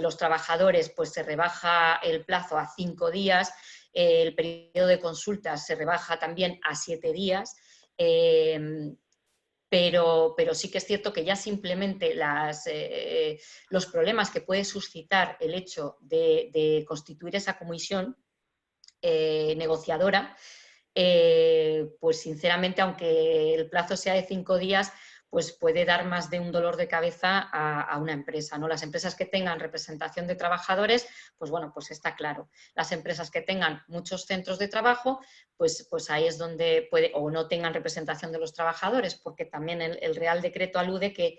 los trabajadores, pues se rebaja el plazo a 5 días, el periodo de consultas se rebaja también a 7 días, pero sí que es cierto que ya simplemente los problemas que puede suscitar el hecho de constituir esa comisión negociadora, pues sinceramente, aunque el plazo sea de 5 días, pues puede dar más de un dolor de cabeza a una empresa, ¿no? Las empresas que tengan representación de trabajadores, pues bueno, pues está claro. Las empresas que tengan muchos centros de trabajo, pues ahí es donde puede, o no tengan representación de los trabajadores, porque también el Real Decreto alude que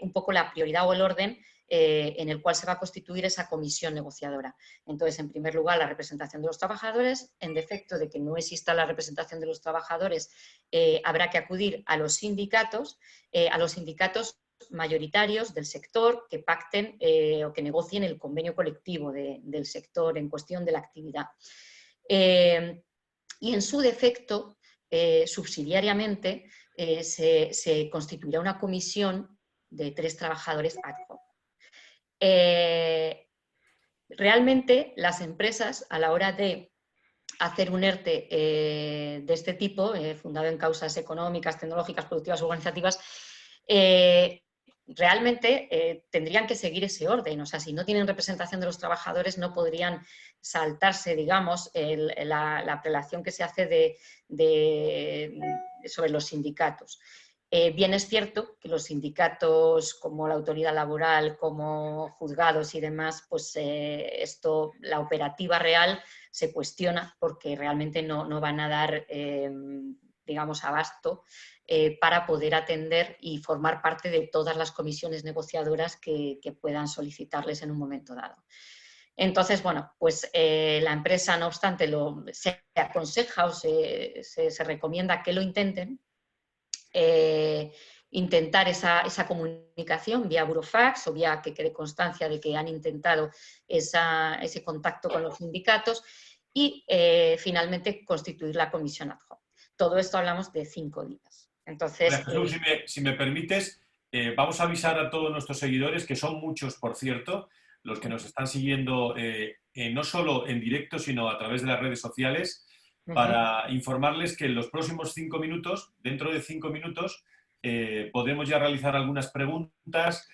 un poco la prioridad o el orden en el cual se va a constituir esa comisión negociadora. Entonces, en primer lugar, la representación de los trabajadores. En defecto de que no exista la representación de los trabajadores, habrá que acudir a los sindicatos mayoritarios del sector que pacten o que negocien el convenio colectivo del sector en cuestión de la actividad. Y en su defecto, subsidiariamente, se constituirá una comisión de 3 trabajadores ad hoc. Realmente las empresas, a la hora de hacer un ERTE de este tipo, fundado en causas económicas, tecnológicas, productivas o organizativas, realmente tendrían que seguir ese orden. O sea, si no tienen representación de los trabajadores, no podrían saltarse, digamos, la apelación que se hace sobre los sindicatos. Bien es cierto que los sindicatos como la autoridad laboral, como juzgados y demás, pues la operativa real se cuestiona porque realmente no van a dar, digamos, abasto para poder atender y formar parte de todas las comisiones negociadoras que puedan solicitarles en un momento dado. Entonces, bueno, pues la empresa, no obstante, se aconseja o se recomienda que lo intenten, intentar esa comunicación vía burofax o vía que quede constancia de que han intentado ese contacto con los sindicatos y finalmente constituir la comisión ad hoc. Todo esto hablamos de 5 días. Entonces, Jesús, si me permites, vamos a avisar a todos nuestros seguidores, que son muchos, por cierto, los que nos están siguiendo no solo en directo, sino a través de las redes sociales, para informarles que en los próximos 5 minutos, dentro de 5 minutos, podemos ya realizar algunas preguntas,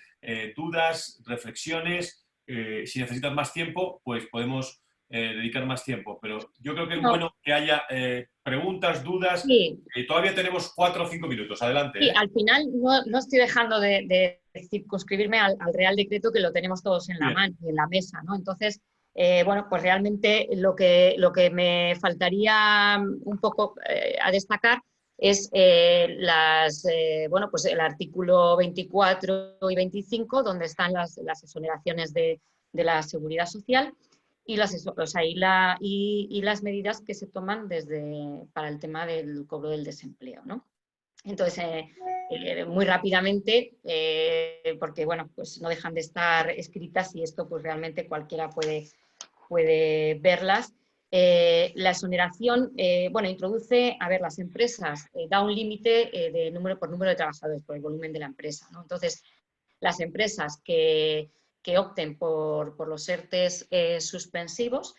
dudas, reflexiones. Si necesitas más tiempo, pues podemos dedicar más tiempo. Pero yo creo que es bueno que haya preguntas, dudas. Sí. Todavía tenemos 4 o 5 minutos. Adelante. Sí, al final no estoy dejando de circunscribirme al Real Decreto, que lo tenemos todos en la mano, en la mesa, ¿no? Entonces, bueno, pues realmente lo que me faltaría un poco a destacar es bueno, pues el artículo 24 y 25, donde están las exoneraciones de la seguridad social y las medidas que se toman para el tema del cobro del desempleo, ¿no? Entonces, muy rápidamente, porque bueno, pues no dejan de estar escritas y esto pues realmente cualquiera puede verlas. La exoneración, bueno, introduce, a ver, las empresas, da un límite por número de trabajadores, por el volumen de la empresa, ¿no? Entonces, las empresas que opten por los ERTEs suspensivos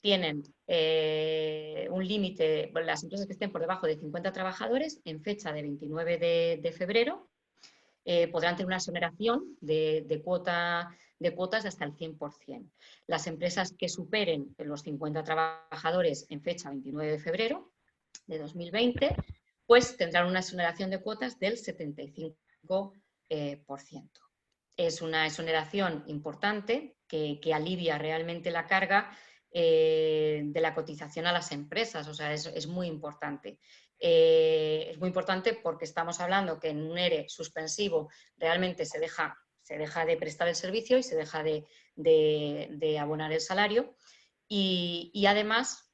tienen un límite, las empresas que estén por debajo de 50 trabajadores, en fecha de 29 de febrero, podrán tener una exoneración de cuotas de hasta el 100%. Las empresas que superen los 50 trabajadores en fecha 29 de febrero de 2020, pues tendrán una exoneración de cuotas del 75%. Es una exoneración importante que alivia realmente la carga de la cotización a las empresas, o sea, es muy importante. Es muy importante porque estamos hablando que en un ERE suspensivo realmente se deja de prestar el servicio y se deja de abonar el salario y además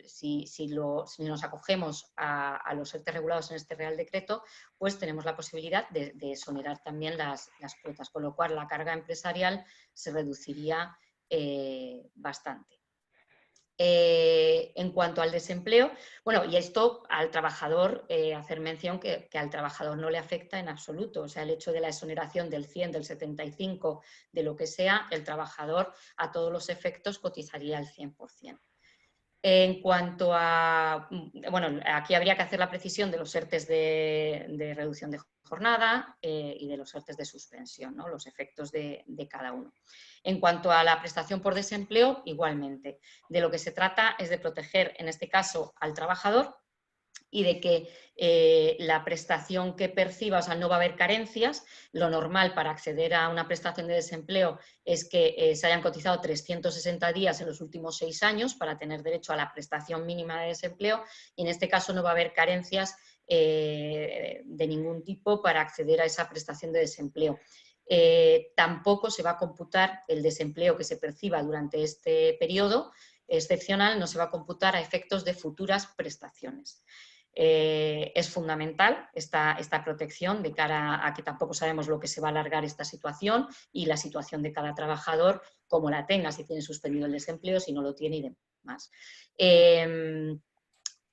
si nos acogemos a los ERTE regulados en este Real Decreto, pues tenemos la posibilidad de exonerar también las cuotas, con lo cual la carga empresarial se reduciría bastante. En cuanto al desempleo, bueno, y esto al trabajador, hacer mención que al trabajador no le afecta en absoluto, o sea, el hecho de la exoneración del 100, del 75, de lo que sea, el trabajador a todos los efectos cotizaría el 100%. En cuanto a, bueno, aquí habría que hacer la precisión de los ERTEs de reducción de jornada y de los ERTEs de suspensión, ¿no? Los efectos de cada uno. En cuanto a la prestación por desempleo, igualmente. De lo que se trata es de proteger, en este caso, al trabajador y de que la prestación que perciba, o sea, no va a haber carencias. Lo normal para acceder a una prestación de desempleo es que se hayan cotizado 360 días en los últimos 6 años para tener derecho a la prestación mínima de desempleo, y en este caso no va a haber carencias de ningún tipo para acceder a esa prestación de desempleo. Tampoco se va a computar el desempleo que se perciba durante este periodo excepcional, no se va a computar a efectos de futuras prestaciones. Es fundamental esta protección de cara a que tampoco sabemos lo que se va a alargar esta situación y la situación de cada trabajador, como la tenga, si tiene suspendido el desempleo, si no lo tiene y demás.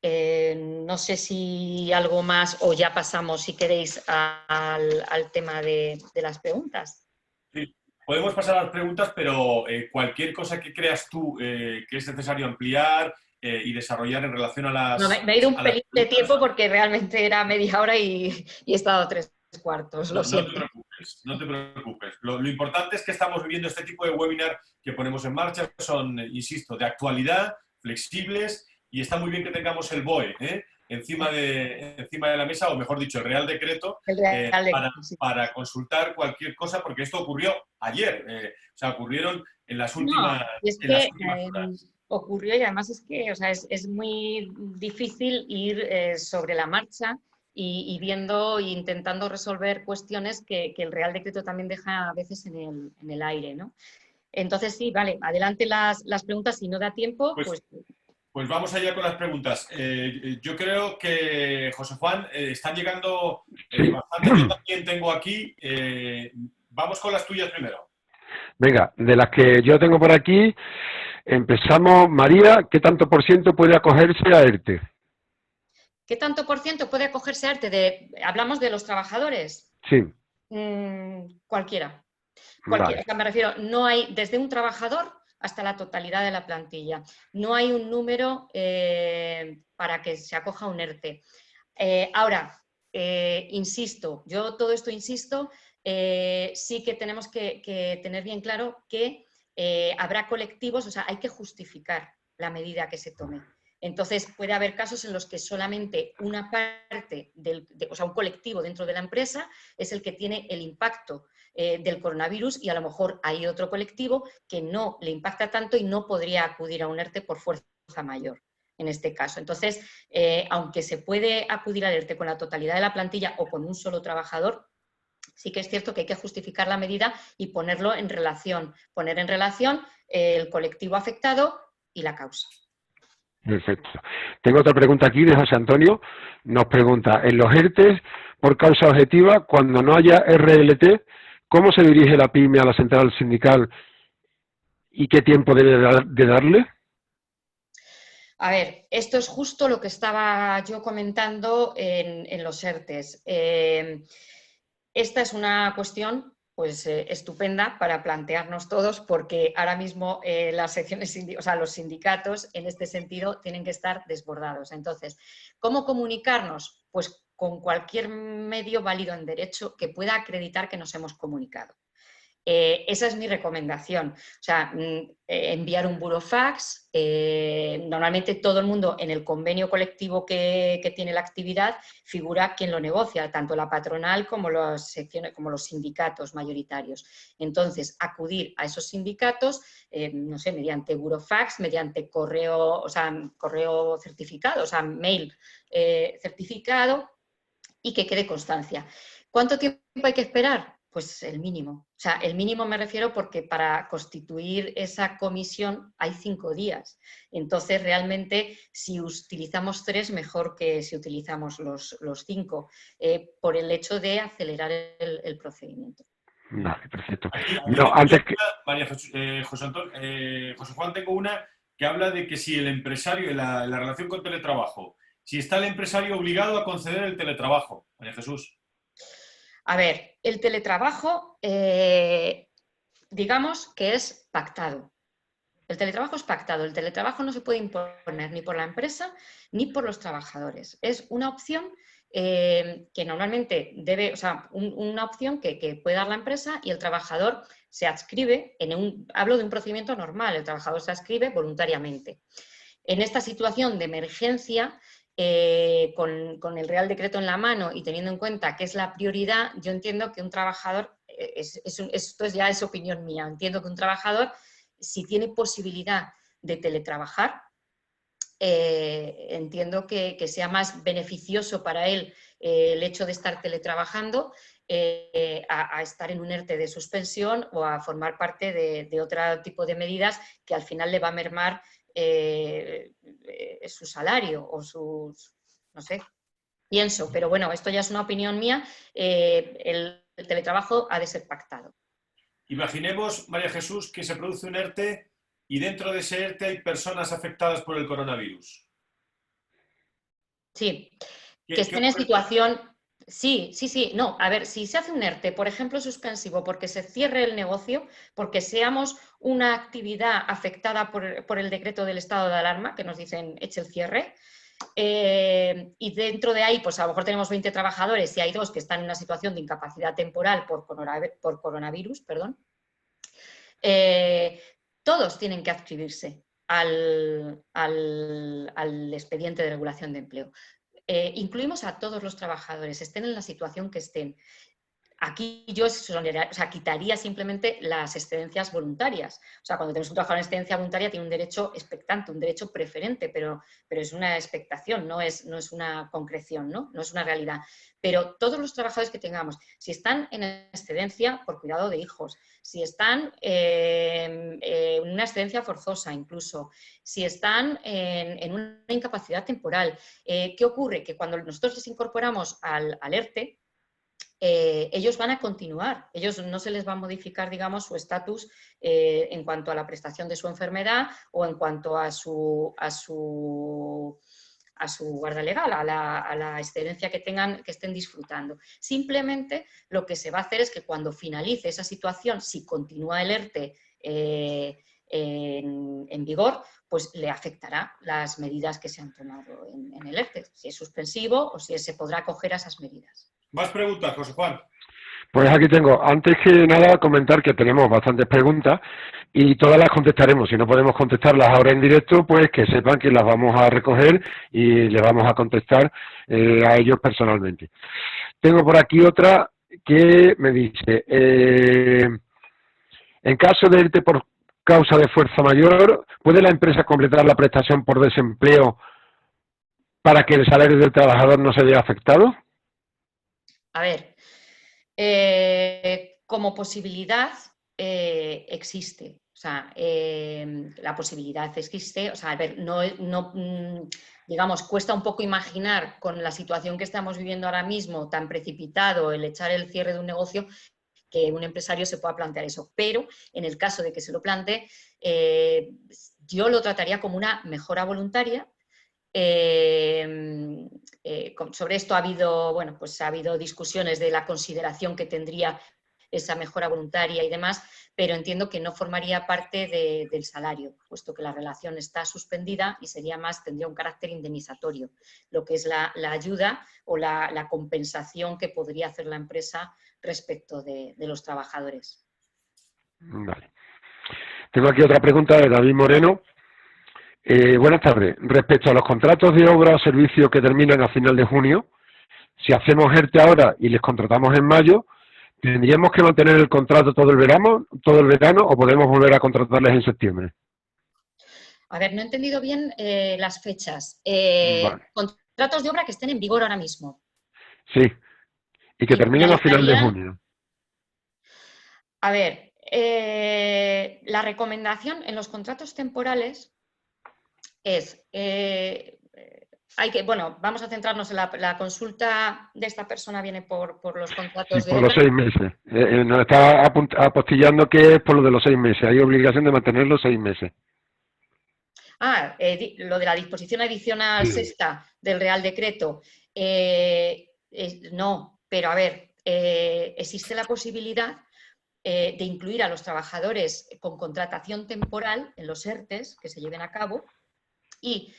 No sé si algo más o ya pasamos, si queréis, al tema de las preguntas. Sí, podemos pasar a las preguntas, pero cualquier cosa que creas tú que es necesario ampliar y desarrollar en relación a las... No, me he ido un pelín de preguntas. tiempo porque realmente era media hora y he estado 3/4, lo siento. No te preocupes. Lo importante es que estamos viviendo este tipo de webinar que ponemos en marcha. Son, insisto, de actualidad, flexibles, y está muy bien que tengamos el BOE encima de la mesa, o mejor dicho, el Real Decreto, para consultar cualquier cosa, porque esto ocurrió ayer. O sea, ocurrieron en las últimas, horas. Ocurrió, y además es que, o sea, es muy difícil ir sobre la marcha y viendo e intentando resolver cuestiones que el Real Decreto también deja a veces en el aire, ¿no? Entonces, sí, vale, adelante las preguntas, si no da tiempo, Pues vamos allá con las preguntas. Yo creo que, José Juan, están llegando bastante. Yo también tengo aquí. Vamos con las tuyas primero. Venga, de las que yo tengo por aquí, empezamos. María, ¿qué tanto por ciento puede acogerse a ERTE? ¿Qué tanto por ciento puede acogerse a ERTE? ¿Hablamos de los trabajadores? Sí. Cualquiera. Vale. O sea, me refiero, no hay, desde un trabajador hasta la totalidad de la plantilla. No hay un número para que se acoja un ERTE. Ahora, insisto, yo todo esto insisto, sí que tenemos que tener bien claro que habrá colectivos, o sea, hay que justificar la medida que se tome. Entonces, puede haber casos en los que solamente una parte, o sea, un colectivo dentro de la empresa es el que tiene el impacto del coronavirus, y a lo mejor hay otro colectivo que no le impacta tanto y no podría acudir a un ERTE por fuerza mayor en este caso. Entonces, aunque se puede acudir al ERTE con la totalidad de la plantilla o con un solo trabajador, sí que es cierto que hay que justificar la medida y poner en relación el colectivo afectado y la causa. Perfecto. Tengo otra pregunta aquí de José Antonio. Nos pregunta, en los ERTE por causa objetiva, cuando no haya RLT, ¿cómo se dirige la PYME a la central sindical y qué tiempo debe de darle? A ver, esto es justo lo que estaba yo comentando en los ERTEs. Esta es una cuestión pues estupenda para plantearnos todos, porque ahora mismo las secciones, o sea, los sindicatos en este sentido tienen que estar desbordados. Entonces, ¿cómo comunicarnos? Pues con cualquier medio válido en derecho que pueda acreditar que nos hemos comunicado. Esa es mi recomendación. O sea, enviar un burofax. Normalmente todo el mundo en el convenio colectivo que tiene la actividad figura quien lo negocia, tanto la patronal como las secciones, como los sindicatos mayoritarios. Entonces, acudir a esos sindicatos, no sé, mediante burofax, mediante correo, o sea, correo certificado, o sea, mail certificado, y que quede constancia. ¿Cuánto tiempo hay que esperar? Pues el mínimo. O sea, el mínimo me refiero porque para constituir esa comisión hay 5 días. Entonces, realmente, si utilizamos 3, mejor que si utilizamos los 5, por el hecho de acelerar el procedimiento. Vale, perfecto. Aquí No, tengo antes yo que... una, María José Juan, tengo una que habla de que si el empresario, en la relación con teletrabajo, si está el empresario obligado a conceder el teletrabajo, María Jesús. A ver, el teletrabajo, digamos que es pactado. El teletrabajo es pactado. El teletrabajo no se puede imponer ni por la empresa ni por los trabajadores. Es una opción que normalmente debe, o sea, una opción que puede dar la empresa y el trabajador se adscribe, hablo de un procedimiento normal, el trabajador se adscribe voluntariamente. En esta situación de emergencia, con el Real Decreto en la mano y teniendo en cuenta que es la prioridad, yo entiendo que un trabajador, esto ya es opinión mía, entiendo que un trabajador, si tiene posibilidad de teletrabajar, entiendo que sea más beneficioso para él el hecho de estar teletrabajando a estar en un ERTE de suspensión o a formar parte de otro tipo de medidas que al final le va a mermar su salario o sus, no sé, pienso, pero bueno, esto ya es una opinión mía, el teletrabajo ha de ser pactado. Imaginemos, María Jesús, que se produce un ERTE y dentro de ese ERTE hay personas afectadas por el coronavirus. Sí, ¿Qué que estén en ocurre? situación... Sí, no, a ver, si se hace un ERTE, por ejemplo, suspensivo, porque se cierre el negocio, porque seamos una actividad afectada por el decreto del estado de alarma, que nos dicen eche el cierre, y dentro de ahí, pues a lo mejor tenemos 20 trabajadores y hay 2 que están en una situación de incapacidad temporal por coronavirus, perdón, todos tienen que adscribirse al expediente de regulación de empleo. Incluimos a todos los trabajadores, estén en la situación que estén. Aquí yo quitaría simplemente las excedencias voluntarias. O sea, cuando tenemos un trabajador en excedencia voluntaria tiene un derecho expectante, un derecho preferente, pero es una expectación, no es una concreción, ¿no? No es una realidad. Pero todos los trabajadores que tengamos, si están en excedencia por cuidado de hijos, si están en una excedencia forzosa incluso, si están en una incapacidad temporal, ¿qué ocurre? Que cuando nosotros les incorporamos al ERTE, ellos van a continuar, ellos no se les va a modificar, digamos, su estatus en cuanto a la prestación de su enfermedad o en cuanto a su guarda legal, a la excedencia que estén disfrutando. Simplemente lo que se va a hacer es que cuando finalice esa situación, si continúa el ERTE en vigor, pues le afectará las medidas que se han tomado en el ERTE, si es suspensivo o si se podrá acoger a esas medidas. Más preguntas, José Juan. Pues aquí tengo, antes que nada, comentar que tenemos bastantes preguntas y todas las contestaremos. Si no podemos contestarlas ahora en directo, pues que sepan que las vamos a recoger y les vamos a contestar a ellos personalmente. Tengo por aquí otra que me dice, en caso de irte por causa de fuerza mayor, ¿puede la empresa completar la prestación por desempleo para que el salario del trabajador no se vea afectado? A ver, como posibilidad existe. O sea, la posibilidad existe. O sea, a ver, digamos, cuesta un poco imaginar con la situación que estamos viviendo ahora mismo, tan precipitado, el echar el cierre de un negocio, que un empresario se pueda plantear eso. Pero en el caso de que se lo plantee, yo lo trataría como una mejora voluntaria. Sobre esto ha habido discusiones de la consideración que tendría esa mejora voluntaria y demás, pero entiendo que no formaría parte del salario, puesto que la relación está suspendida y tendría un carácter indemnizatorio, lo que es la ayuda o la compensación que podría hacer la empresa respecto de los trabajadores. Vale. Tengo aquí otra pregunta de David Moreno. Buenas tardes. Respecto a los contratos de obra o servicio que terminan a final de junio, si hacemos ERTE ahora y les contratamos en mayo, ¿tendríamos que mantener el contrato todo el verano o podemos volver a contratarles en septiembre? A ver, no he entendido bien las fechas. Vale. Contratos de obra que estén en vigor ahora mismo. Sí, y que terminen a final de junio. A ver, la recomendación en los contratos temporales es, bueno, vamos a centrarnos en la consulta de esta persona, viene por los contratos de Por los obra. 6 meses. Nos está apostillando que es por lo de los 6 meses. Hay obligación de mantenerlo 6 meses. Lo de la disposición adicional sexta del Real Decreto. No, pero a ver, existe la posibilidad de incluir a los trabajadores con contratación temporal en los ERTEs que se lleven a cabo y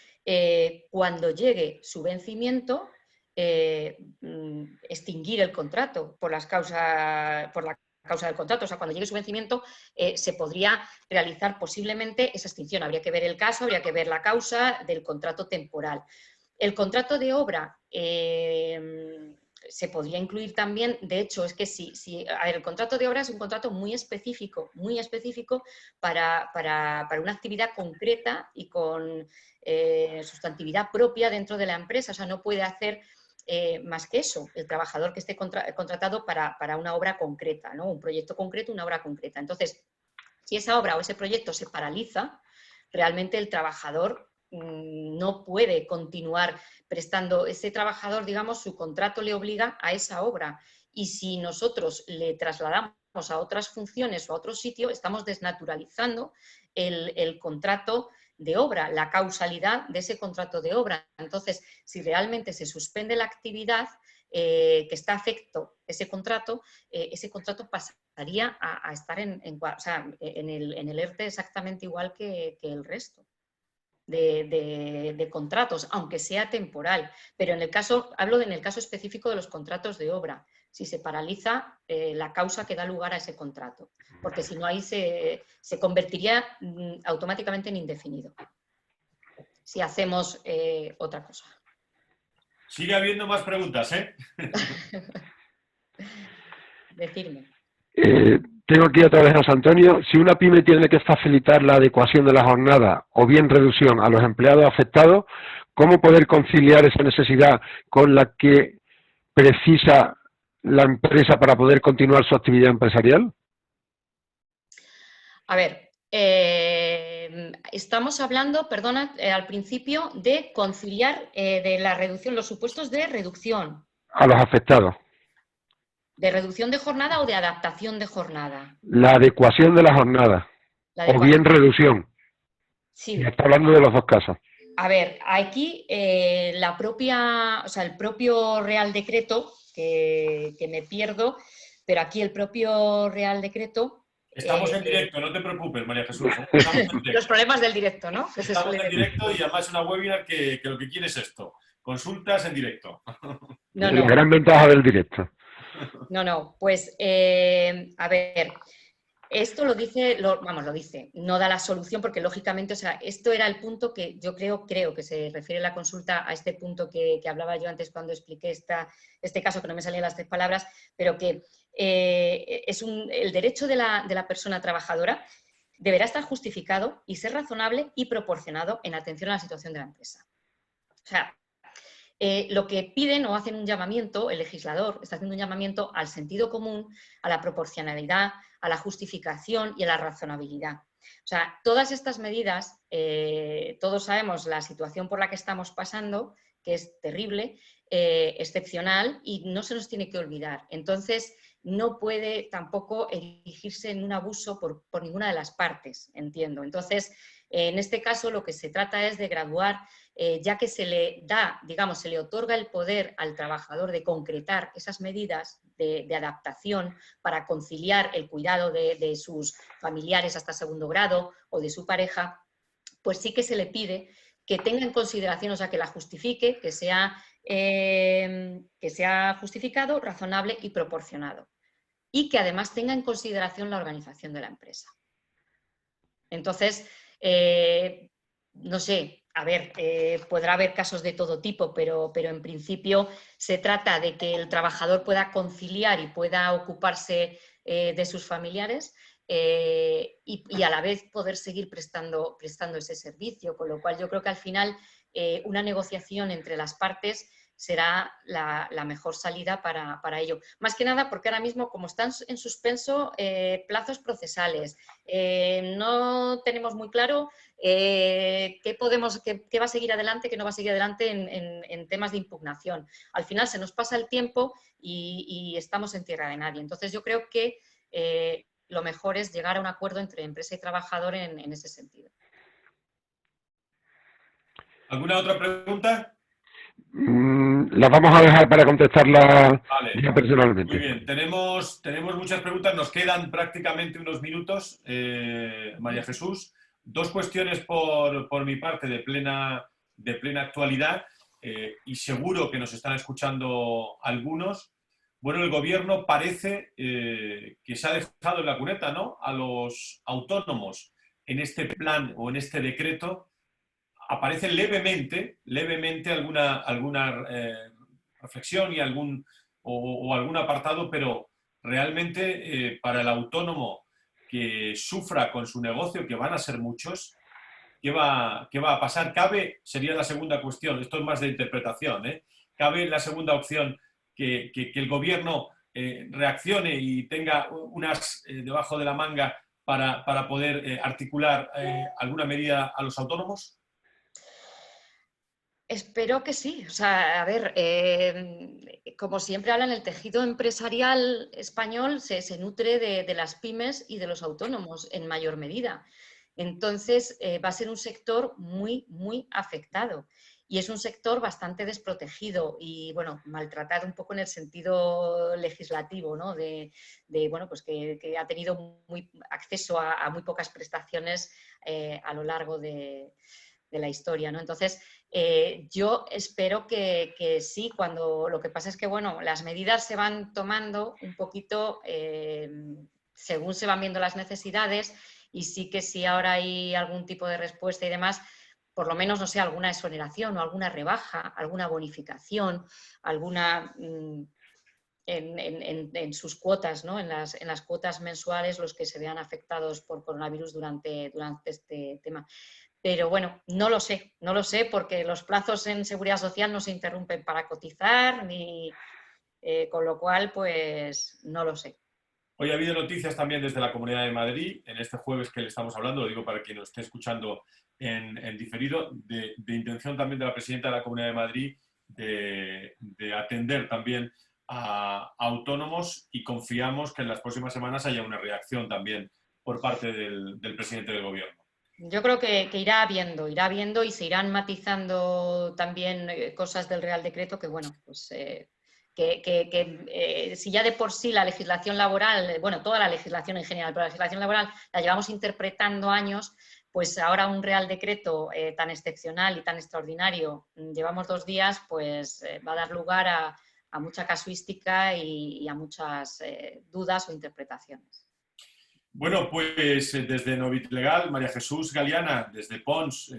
cuando llegue su vencimiento, extinguir el contrato por la causa del contrato. O sea, cuando llegue su vencimiento se podría realizar posiblemente esa extinción. Habría que ver el caso, habría que ver la causa del contrato temporal. El contrato de obra se podría incluir también, de hecho, es que a ver, el contrato de obra es un contrato muy específico para una actividad concreta y con sustantividad propia dentro de la empresa. O sea, no puede hacer más que eso, el trabajador que esté contratado para una obra concreta, ¿no? Un proyecto concreto, una obra concreta. Entonces, si esa obra o ese proyecto se paraliza, realmente el trabajador no puede continuar prestando. Ese trabajador, digamos, su contrato le obliga a esa obra. Y si nosotros le trasladamos a otras funciones o a otro sitio, estamos desnaturalizando el contrato de obra, la causalidad de ese contrato de obra. Entonces, si realmente se suspende la actividad que está afecto ese contrato pasaría a estar en el ERTE exactamente igual que el resto de contratos, aunque sea temporal. Pero hablo en el caso específico de los contratos de obra. Si se paraliza la causa que da lugar a ese contrato, porque si no ahí se convertiría automáticamente en indefinido, si hacemos otra cosa. Sigue habiendo más preguntas, ¿eh? Decirme. Tengo aquí otra vez a José Antonio. Si una pyme tiene que facilitar la adecuación de la jornada o bien reducción a los empleados afectados, ¿cómo poder conciliar esa necesidad con la que precisa la empresa para poder continuar su actividad empresarial? A ver, estamos hablando, perdona, al principio de conciliar de la reducción, los supuestos de reducción. A los afectados. ¿De reducción de jornada o de adaptación de jornada? La adecuación de la jornada. O bien reducción. Sí. Está hablando de los dos casos. A ver, aquí el propio Real Decreto, que me pierdo, pero aquí el propio Real Decreto... Estamos en directo, no te preocupes, María Jesús. Estamos en directo. Los problemas del directo, ¿no? Estamos en directo y además es una webinar que lo que quiere es esto. Consultas en directo. La gran ventaja del directo. No, pues a ver, esto lo dice, no da la solución porque lógicamente, o sea, esto era el punto que yo creo que se refiere la consulta a este punto que hablaba yo antes cuando expliqué este caso, que no me salían las 3 palabras, pero que el derecho de la persona trabajadora deberá estar justificado y ser razonable y proporcionado en atención a la situación de la empresa. O sea, lo que piden o hacen un llamamiento, el legislador está haciendo un llamamiento al sentido común, a la proporcionalidad, a la justificación y a la razonabilidad. O sea, todas estas medidas, todos sabemos la situación por la que estamos pasando, que es terrible, excepcional y no se nos tiene que olvidar. Entonces, no puede tampoco erigirse en un abuso por ninguna de las partes, entiendo. Entonces, en este caso lo que se trata es de graduar, ya que se le da, digamos, se le otorga el poder al trabajador de concretar esas medidas de adaptación para conciliar el cuidado de sus familiares hasta 2º grado o de su pareja, pues sí que se le pide que tenga en consideración, o sea, que la justifique, que sea justificado, razonable y proporcionado. Y que además tenga en consideración la organización de la empresa. Entonces, no sé, a ver, podrá haber casos de todo tipo, pero en principio se trata de que el trabajador pueda conciliar y pueda ocuparse de sus familiares y a la vez poder seguir prestando ese servicio, con lo cual yo creo que al final una negociación entre las partes será la mejor salida para ello. Más que nada porque ahora mismo, como están en suspenso plazos procesales, no tenemos muy claro qué va a seguir adelante, qué no va a seguir adelante en temas de impugnación. Al final se nos pasa el tiempo y estamos en tierra de nadie. Entonces yo creo que lo mejor es llegar a un acuerdo entre empresa y trabajador en ese sentido. ¿Alguna otra pregunta? La vamos a dejar para contestarla Vale, ya muy personalmente. bien. Tenemos muchas preguntas, nos quedan prácticamente unos minutos, María Jesús. Dos cuestiones por mi parte de plena actualidad y seguro que nos están escuchando algunos. Bueno, el gobierno parece que se ha dejado en la cuneta, ¿no?, a los autónomos en este plan o en este decreto. Aparece levemente alguna reflexión y algún apartado, pero realmente para el autónomo que sufra con su negocio, que van a ser muchos, ¿qué va a pasar? Sería la segunda cuestión, esto es más de interpretación, cabe la segunda opción que el gobierno reaccione y tenga unas debajo de la manga para poder articular alguna medida a los autónomos. Espero que sí. O sea, a ver, como siempre hablan, el tejido empresarial español se nutre de las pymes y de los autónomos en mayor medida. Entonces, va a ser un sector muy, muy afectado. Y es un sector bastante desprotegido y, bueno, maltratado un poco en el sentido legislativo, ¿no? Bueno, pues que ha tenido acceso a muy pocas prestaciones a lo largo de la historia, ¿no? Entonces, yo espero que sí, cuando lo que pasa es que, bueno, las medidas se van tomando un poquito según se van viendo las necesidades y sí que si ahora hay algún tipo de respuesta y demás, por lo menos, no sé, alguna exoneración o alguna rebaja, alguna bonificación, alguna... en sus cuotas, ¿no? en las cuotas mensuales, los que se vean afectados por coronavirus durante este tema. Pero bueno, no lo sé porque los plazos en Seguridad Social no se interrumpen para cotizar, con lo cual, pues no lo sé. Hoy ha habido noticias también desde la Comunidad de Madrid, en este jueves que le estamos hablando, lo digo para quien nos esté escuchando en diferido, de intención también de la presidenta de la Comunidad de Madrid de atender también a autónomos y confiamos que en las próximas semanas haya una reacción también por parte del presidente del gobierno. Yo creo que irá viendo y se irán matizando también cosas del Real Decreto que, bueno, pues si ya de por sí la legislación laboral, bueno, toda la legislación en general, pero la legislación laboral la llevamos interpretando años, pues ahora un Real Decreto tan excepcional y tan extraordinario, llevamos 2 días, pues va a dar lugar a mucha casuística y a muchas dudas o interpretaciones. Bueno, pues desde Novit Legal, María Jesús Galeana, desde Pons,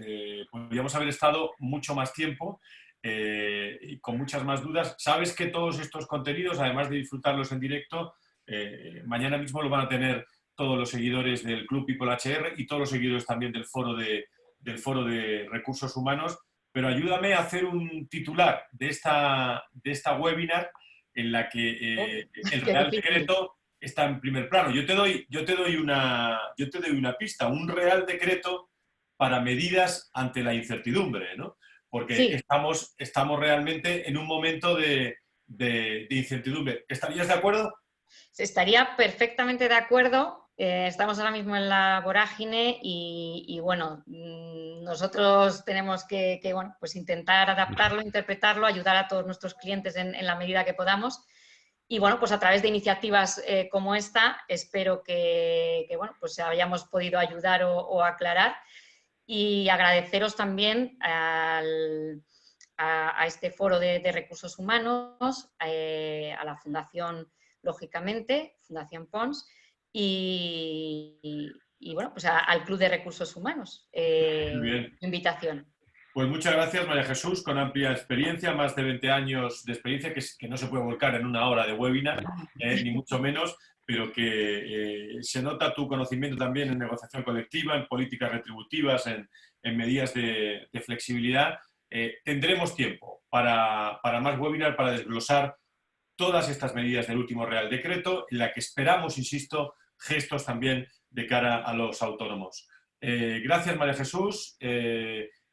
podríamos haber estado mucho más tiempo y con muchas más dudas. Sabes que todos estos contenidos, además de disfrutarlos en directo, mañana mismo lo van a tener todos los seguidores del Club People HR y todos los seguidores también del Foro de Recursos Humanos. Pero ayúdame a hacer un titular de esta webinar en la que el Real Decreto está en primer plano. Yo te doy una pista, un Real Decreto para medidas ante la incertidumbre, ¿no? Porque sí, estamos realmente en un momento de incertidumbre. ¿Estarías de acuerdo? Estaría perfectamente de acuerdo. Estamos ahora mismo en la vorágine y bueno, nosotros tenemos que bueno, pues intentar adaptarlo, interpretarlo, ayudar a todos nuestros clientes en la medida que podamos. Y bueno, pues a través de iniciativas como esta, espero que bueno, pues hayamos podido ayudar o aclarar. Y agradeceros también a este foro de recursos humanos, a la Fundación, lógicamente, Fundación Pons, y bueno, pues al Club de Recursos Humanos. Muy bien. Invitación. Pues muchas gracias, María Jesús, con amplia experiencia, más de 20 años de experiencia, que no se puede volcar en una hora de webinar, ni mucho menos, pero que se nota tu conocimiento también en negociación colectiva, en políticas retributivas, en medidas de flexibilidad. Tendremos tiempo para más webinar, para desglosar todas estas medidas del último Real Decreto, en la que esperamos, insisto, gestos también de cara a los autónomos. Gracias, María Jesús,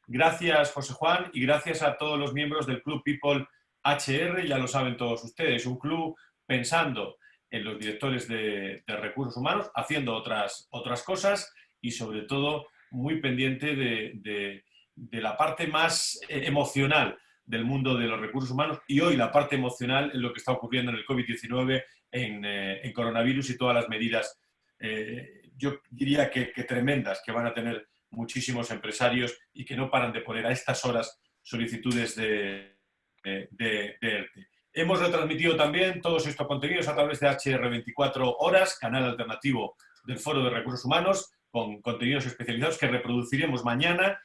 gracias, José Juan, y gracias a todos los miembros del Club People HR, ya lo saben todos ustedes, un club pensando en los directores de recursos humanos, haciendo otras cosas y sobre todo muy pendiente de la parte más emocional del mundo de los recursos humanos, y hoy la parte emocional en lo que está ocurriendo en el COVID-19, en coronavirus y todas las medidas, yo diría que tremendas, que van a tener muchísimos empresarios y que no paran de poner a estas horas solicitudes de ERTE. Hemos retransmitido también todos estos contenidos a través de HR24 Horas, canal alternativo del Foro de Recursos Humanos, con contenidos especializados que reproduciremos mañana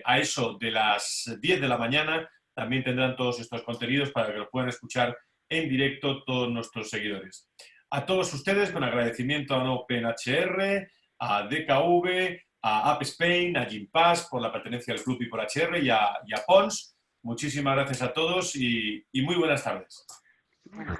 a eso de las 10 de la mañana. También tendrán todos estos contenidos para que los puedan escuchar en directo todos nuestros seguidores. A todos ustedes, con agradecimiento a OpenHR, a DKV, a App Spain, a Gympass por la pertenencia al Club People HR y a Pons. Muchísimas gracias a todos y muy buenas tardes. Bueno.